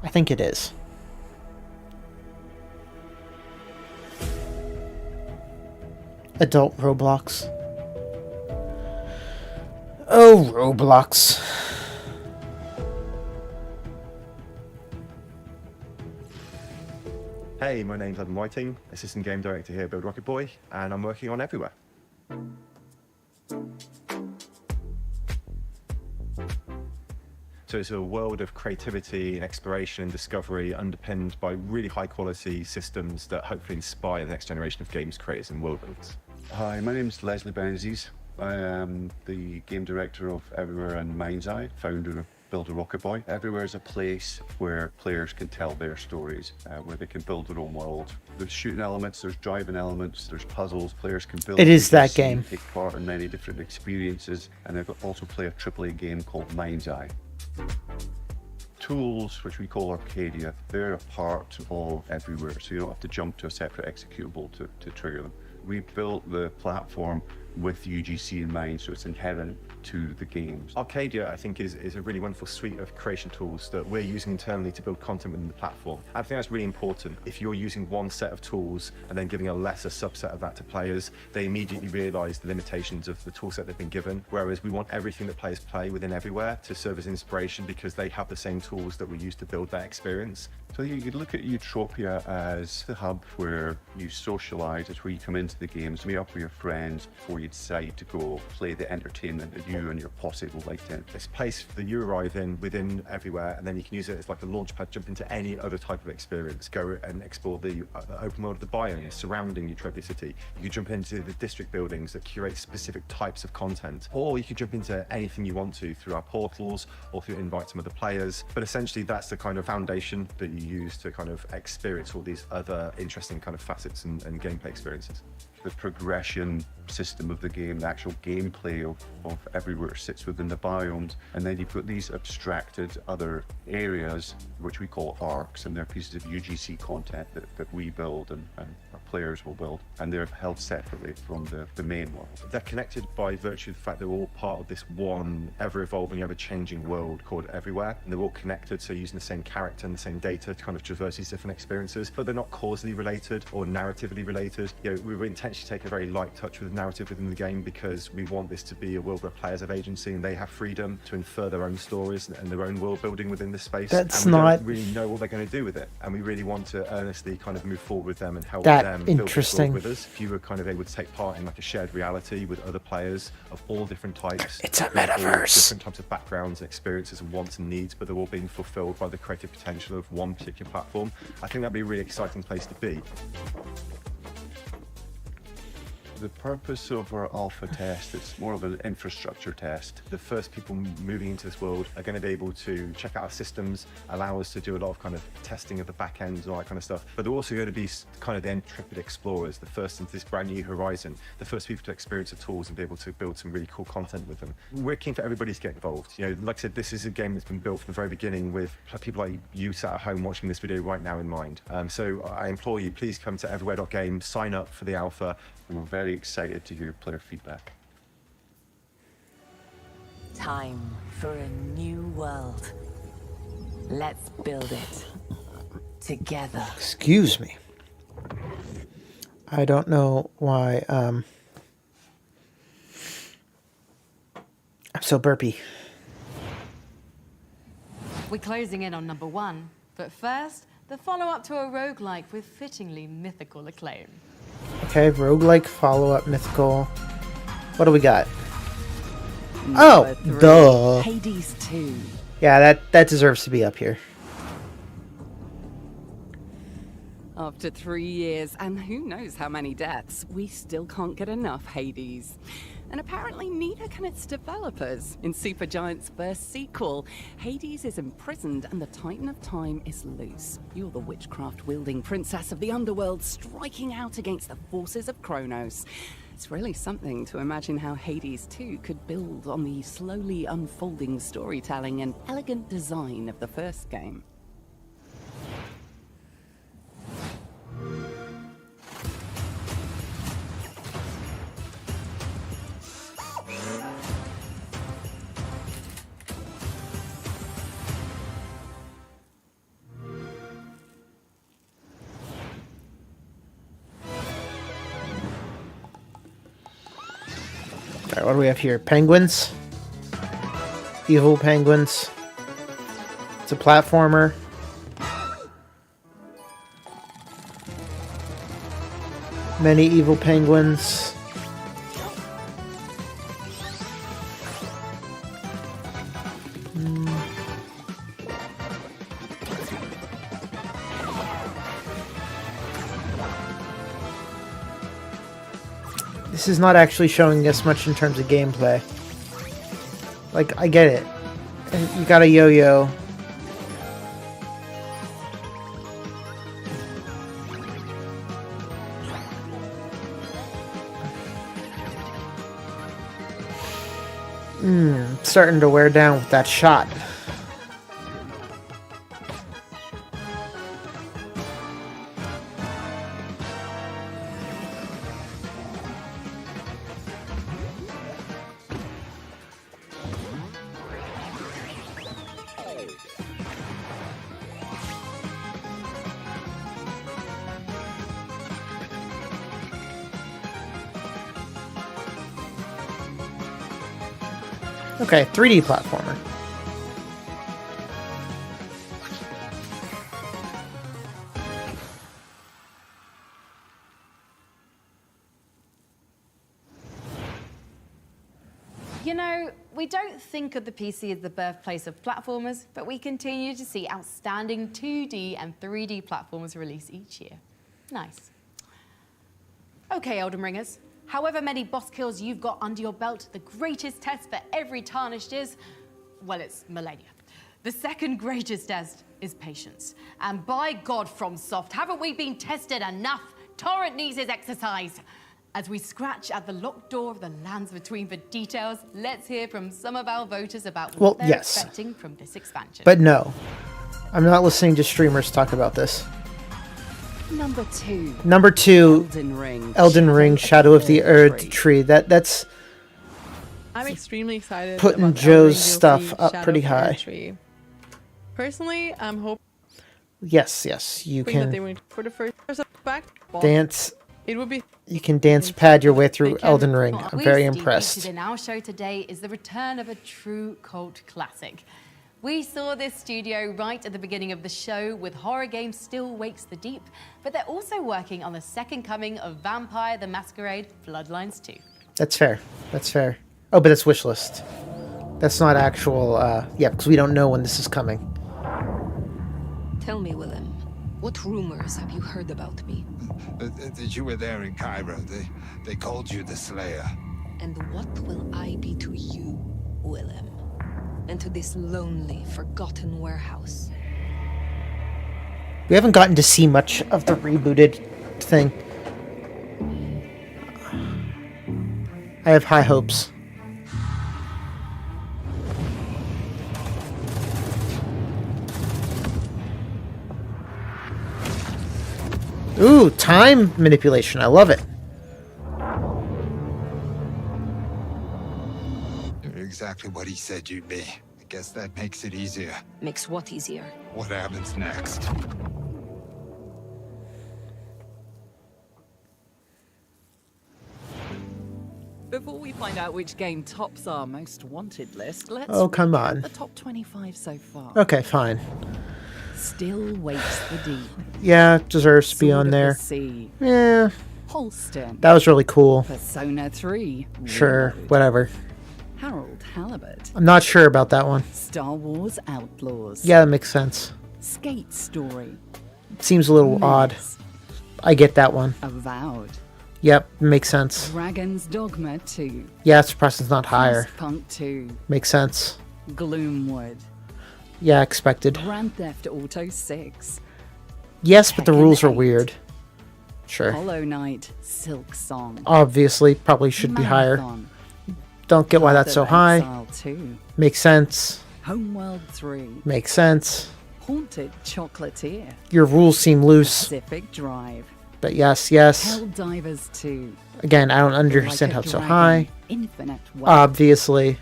I think it is. Adult Roblox. Oh, Roblox. Hey, my name's Evan Whiting, Assistant Game Director here at Build Rocket Boy, and I'm working on Everywhere. So it's a world of creativity and exploration and discovery underpinned by really high quality systems that hopefully inspire the next generation of games creators and world builders. Hi, my name is Leslie Benzies. I am the game director of Everywhere and Mind's Eye, founder of Build a Rocket Boy. Everywhere is a place where players can tell their stories, where they can build their own world. There's shooting elements, there's driving elements, there's puzzles. Players can build. It is that agency, game. Take part in many different experiences, and they also play a AAA game called Mind's Eye. Tools, which we call Arcadia, they're a part of Everywhere, so you don't have to jump to a separate executable to trigger them. We built the platform with UGC in mind, so it's inherent to the games. Arcadia, I think, is a really wonderful suite of creation tools that we're using internally to build content within the platform. I think that's really important. If you're using one set of tools and then giving a lesser subset of that to players, they immediately realize the limitations of the toolset they've been given, whereas we want everything that players play within Everywhere to serve as inspiration because they have the same tools that we use to build that experience. So you could look at Utopia as the hub where you socialize. It's where you come into the games, meet up with your friends before you decide to go play the entertainment that you and your posse will like to. This place that you arrive in within Everywhere, and then you can use it as like a launch pad, jump into any other type of experience. Go and explore the open world of the biomes surrounding Utopia City. You can jump into the district buildings that curate specific types of content, or you can jump into anything you want to through our portals or through invites from other players. But essentially, that's the kind of foundation that you use to kind of experience all these other interesting kind of facets and gameplay experiences. The progression system of the game, the actual gameplay of Everywhere sits within the biomes, and then you've got these abstracted other areas which we call arcs, and they're pieces of UGC content that we build and our players will build, and they're held separately from the main world. They're connected by virtue of the fact they're all part of this one ever-evolving, ever-changing world called Everywhere, and they're all connected, so using the same character and the same data to kind of traverse these different experiences, but they're not causally related or narratively related. You know, we were intending potentially take a very light touch with the narrative within the game, because we want this to be a world where players have agency and they have freedom to infer their own stories and their own world building within this space. That's and we not don't really know what they're going to do with it, and we really want to earnestly kind of move forward with them and help That them build this interesting. world with us. If you were kind of able to take part in like a shared reality with other players of all different types, It's a with all metaverse. different types of backgrounds and experiences and wants and needs, but they're all being fulfilled by the creative potential of one particular platform, I think that'd be a really exciting place to be. The purpose of our alpha test, it's more of an infrastructure test. The first people moving into this world are going to be able to check out our systems, allow us to do a lot of kind of testing of the back ends and all that kind of stuff. But they're also going to be kind of the intrepid explorers, the first into this brand new horizon, the first people to experience the tools and be able to build some really cool content with them. We're keen for everybody to get involved. You know, like I said, this is a game that's been built from the very beginning with people like you sat at home watching this video right now in mind. So I implore you, please come to everywhere.game, sign up for the alpha. We're very excited to hear player feedback. Time for a new world. Let's build it together. Excuse me. I don't know why I'm so burpy. We're closing in on number 1, but first, the follow-up to a roguelike with fittingly mythical acclaim. Okay, roguelike follow-up mythical. What do we got? Oh, duh. Hades 2. Yeah, that deserves to be up here. After 3 years, and who knows how many deaths, we still can't get enough Hades. And apparently neither can its developers. In Supergiant's first sequel, Hades is imprisoned and the Titan of Time is loose. You're the witchcraft-wielding princess of the underworld striking out against the forces of Kronos. It's really something to imagine how Hades 2 could build on the slowly unfolding storytelling and elegant design of the first game. Alright, what do we have here? Penguins? Evil penguins. It's a platformer. Many evil penguins. This is not actually showing us much in terms of gameplay. Like, I get it. And you got a yo-yo. Starting to wear down with that shot. Okay, 3D platformer. You know, we don't think of the PC as the birthplace of platformers, but we continue to see outstanding 2D and 3D platformers release each year. Nice. Okay, Elden Ringers. However many boss kills you've got under your belt, the greatest test for every tarnished is, well, it's Millennia. The second greatest test is patience. And by God, FromSoft, haven't we been tested enough? Torrent needs his exercise. As we scratch at the locked door of the lands between for details, let's hear from some of our voters about what they're expecting from this expansion. But no, I'm not listening to streamers talk about this. Number 2. Number 2, Elden Ring, Shadow of the Erd Tree. That's I'm extremely excited. putting about Joe's Elden Ring stuff DLC up Shadow pretty of the high. Erd Tree. Personally, I'm hoping Yes, you that can they went for the first back dance. It would be. You can dance pad your way through Elden Ring. What I'm we very see impressed. featured in our show today is the return of a true cult classic. We saw this studio right at the beginning of the show with horror game Still Wakes the Deep, but they're also working on the second coming of Vampire the Masquerade Bloodlines 2. That's fair. That's fair. Oh, but it's wishlist. That's not actual, yeah, because we don't know when this is coming. Tell me, Willem, what rumors have you heard about me? That you were there in Cairo. They called you the Slayer. And what will I be to you, Willem? And to this lonely, forgotten warehouse? We haven't gotten to see much of the rebooted thing. I have high hopes. Ooh, time manipulation. I love it. You're exactly what he said you'd be. I guess that makes it easier. Makes what easier? What happens next? Before we find out which game tops our most wanted list, let's Oh, come recap on. the top 25 so far. Okay, fine. Still Wakes the Deep. Yeah, it deserves to be Sword on of there. the Sea. Yeah, Holston. that was really cool. Persona 3. Sure, Reload. whatever. Harold Halibut. I'm not sure about that one. Star Wars Outlaws. Yeah, that makes sense. Skate Story. Seems a little odd. I get that one. Avowed. Yep, makes sense. Dragon's Dogma 2. Yeah, it's Preston's not higher. Punk 2. Makes sense. Gloomwood. Yeah, expected. Grand Theft Auto 6. Yes, but the rules are weird. Sure. Hollow Knight. Silk Song. Obviously, probably should be higher. Marathon. Don't get why Path that's so of high. Exile 2. Makes sense. Homeworld 3. Makes sense. Haunted Chocolatier. Your rules seem loose, Pacific Drive. but yes, yes. Helldivers 2. Again, I don't understand how it's so Dragon, high. Infinite Wealth. Obviously.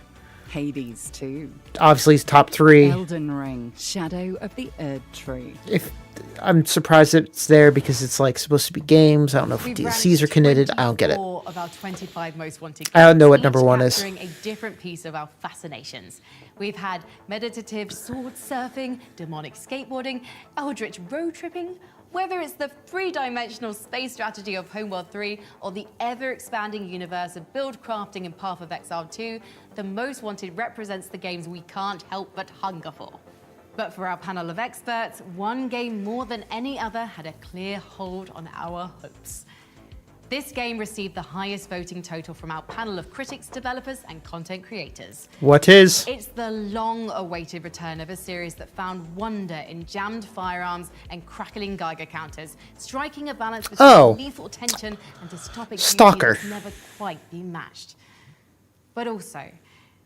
Hades 2. Obviously, it's top 3. Elden Ring. Shadow of the Erd Tree. If I'm surprised it's there because it's like supposed to be games. I don't know if We've DLCs are ranked connected. I don't get it. 24 of our 25 most wanted I don't know what games, number each one is. capturing a different piece of our fascinations. We've had meditative sword surfing, demonic skateboarding, eldritch road tripping. Whether it's the three-dimensional space strategy of Homeworld 3 or the ever-expanding universe of build crafting and Path of Exile 2, the most wanted represents the games we can't help but hunger for. But for our panel of experts, one game more than any other had a clear hold on our hopes. This game received the highest voting total from our panel of critics, developers, and content creators. What is? It's the long-awaited return of a series that found wonder in jammed firearms and crackling Geiger counters, striking a balance between lethal tension and dystopic beauty Stalker. that's never quite been matched. But also,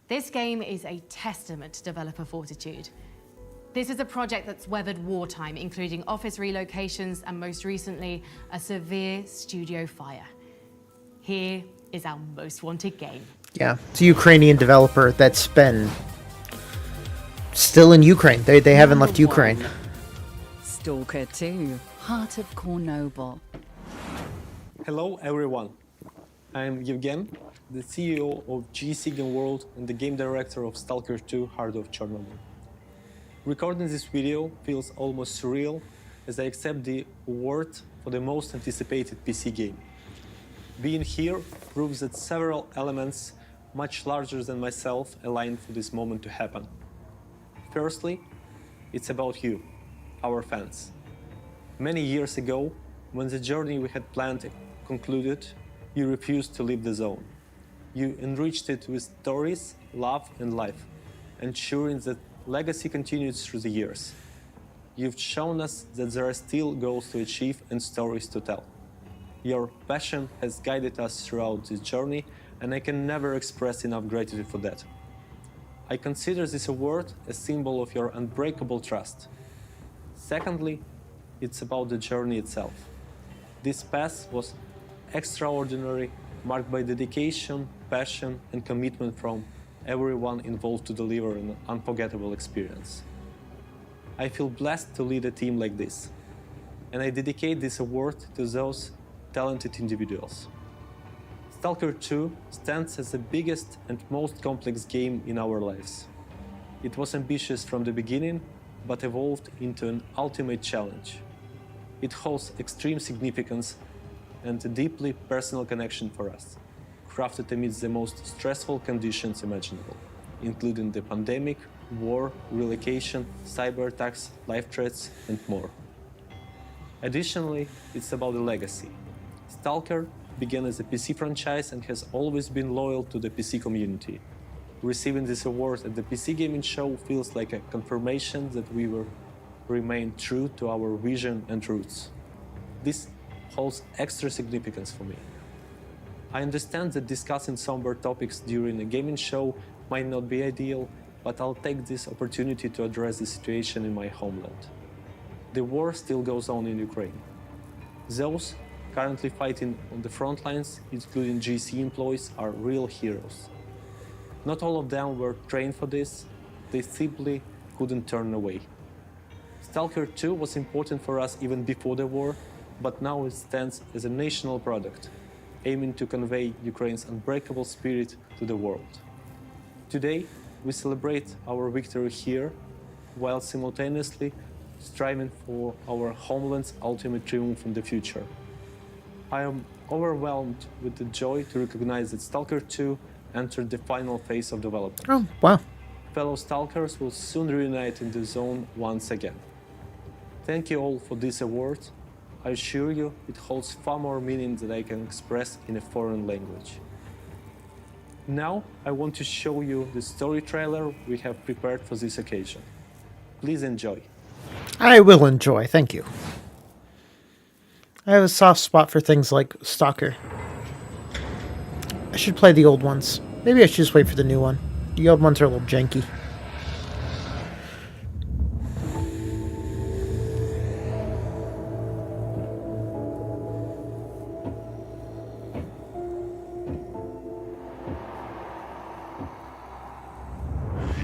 this game is a testament to developer fortitude. This is a project that's weathered wartime, including office relocations and most recently, a severe studio fire. Here is our most wanted game. Yeah, it's a Ukrainian developer that's been still in Ukraine. They haven't left Ukraine. Stalker 2. Heart of Kornoble. Hello everyone, I'm Evgen, the CEO of PCGamer World and the game director of Stalker 2 Heart of Chernobyl. Recording this video feels almost surreal as I accept the award for the most anticipated PC game. Being here proves that several elements much larger than myself aligned for this moment to happen. Firstly, it's about you, our fans. Many years ago, when the journey we had planned concluded, you refused to leave the zone. You enriched it with stories, love, and life, ensuring that legacy continues through the years. You've shown us that there are still goals to achieve and stories to tell. Your passion has guided us throughout this journey, and I can never express enough gratitude for that. I consider this award a symbol of your unbreakable trust. Secondly, it's about the journey itself. This path was extraordinary, marked by dedication, passion, and commitment from everyone involved to deliver an unforgettable experience. I feel blessed to lead a team like this, and I dedicate this award to those talented individuals. Stalker 2 stands as the biggest and most complex game in our lives. It was ambitious from the beginning, but evolved into an ultimate challenge. It holds extreme significance and a deeply personal connection for us, crafted amidst the most stressful conditions imaginable, including the pandemic, war, relocation, cyber attacks, life threats, and more. Additionally, it's about the legacy. Stalker began as a PC franchise and has always been loyal to the PC community. Receiving this award at the PC Gaming Show feels like a confirmation that we will remain true to our vision and roots. This holds extra significance for me. I understand that discussing somber topics during a gaming show might not be ideal, but I'll take this opportunity to address the situation in my homeland. The war still goes on in Ukraine. Those currently fighting on the front lines, including GC employees, are real heroes. Not all of them were trained for this, they simply couldn't turn away. Stalker 2 was important for us even before the war, but now it stands as a national product, aiming to convey Ukraine's unbreakable spirit to the world. Today, we celebrate our victory here, while simultaneously striving for our homeland's ultimate triumph in the future. I am overwhelmed with the joy to recognize that Stalker 2 entered the final phase of development. Oh, wow. Fellow Stalkers will soon reunite in the zone once again. Thank you all for this award. I assure you it holds far more meaning than I can express in a foreign language. Now I want to show you the story trailer we have prepared for this occasion. Please enjoy. I will enjoy, thank you. I have a soft spot for things like Stalker. I should play the old ones. Maybe I should just wait for the new one. The old ones are a little janky.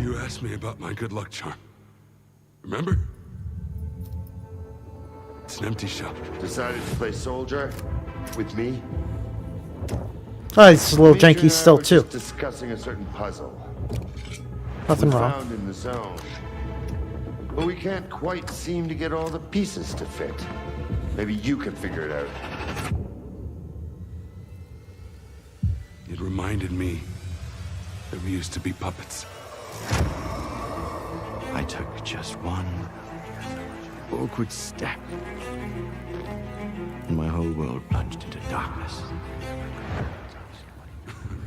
You asked me about my good luck charm. Remember? It's an empty shell. Decided to play soldier with me? Oh, it's a little janky still, too. Just discussing a certain puzzle. Nothing we wrong. Found in the zone. But we can't quite seem to get all the pieces to fit. Maybe you can figure it out. It reminded me that we used to be puppets. I took just one awkward step, and my whole world plunged into darkness.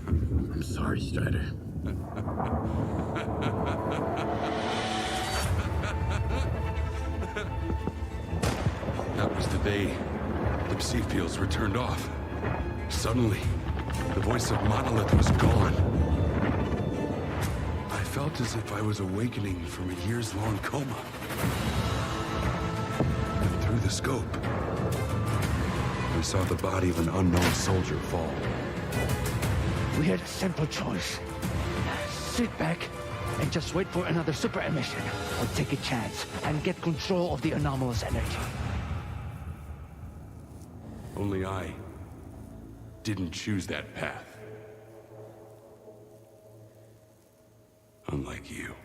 I'm sorry, Strider. That was the day the psi fields were turned off. Suddenly, the voice of Monolith was gone. I felt as if I was awakening from a years-long coma. And through the scope, we saw the body of an unknown soldier fall. We had a simple choice. Sit back and just wait for another super emission, or take a chance and get control of the anomalous energy. Only I didn't choose that path. Unlike you.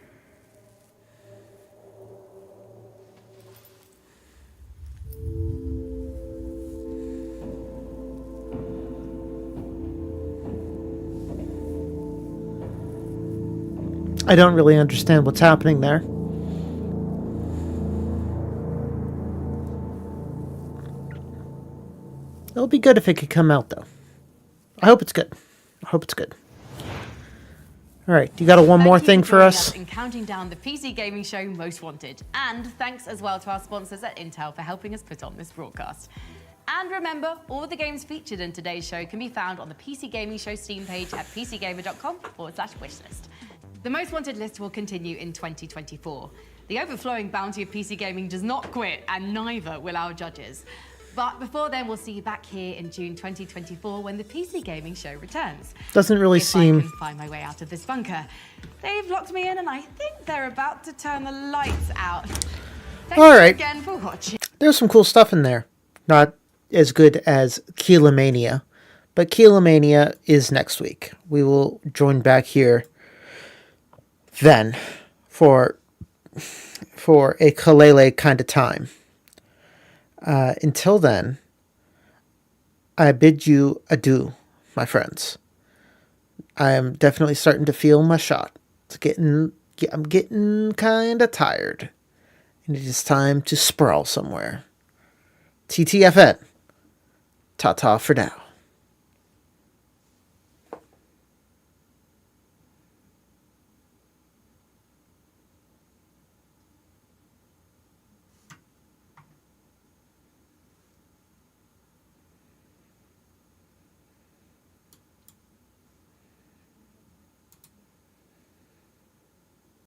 I don't really understand what's happening there. It'll be good if it could come out, though. I hope it's good. I hope it's good. All right, you got one more thing for us? In counting down the PC Gaming Show Most Wanted. And thanks as well to our sponsors at Intel for helping us put on this broadcast. And remember, all the games featured in today's show can be found on the PC Gaming Show Steam page at pcgamer.com/wishlist. The Most Wanted list will continue in 2024. The overflowing bounty of PC gaming does not quit, and neither will our judges. But before then, we'll see you back here in June 2024 when the PC Gaming Show returns. Doesn't really seem... I can find my way out of this bunker. They've locked me in, and I think they're about to turn the lights out. Thank All you right. again for watching. There's some cool stuff in there. Not as good as Keelomania, but Keelomania is next week. We will join back here then for a Kalele kind of time. Until then, I bid you adieu, my friends. I am definitely starting to feel my shot. I'm getting kind of tired. And it is time to sprawl somewhere. TTFN. Ta-ta for now.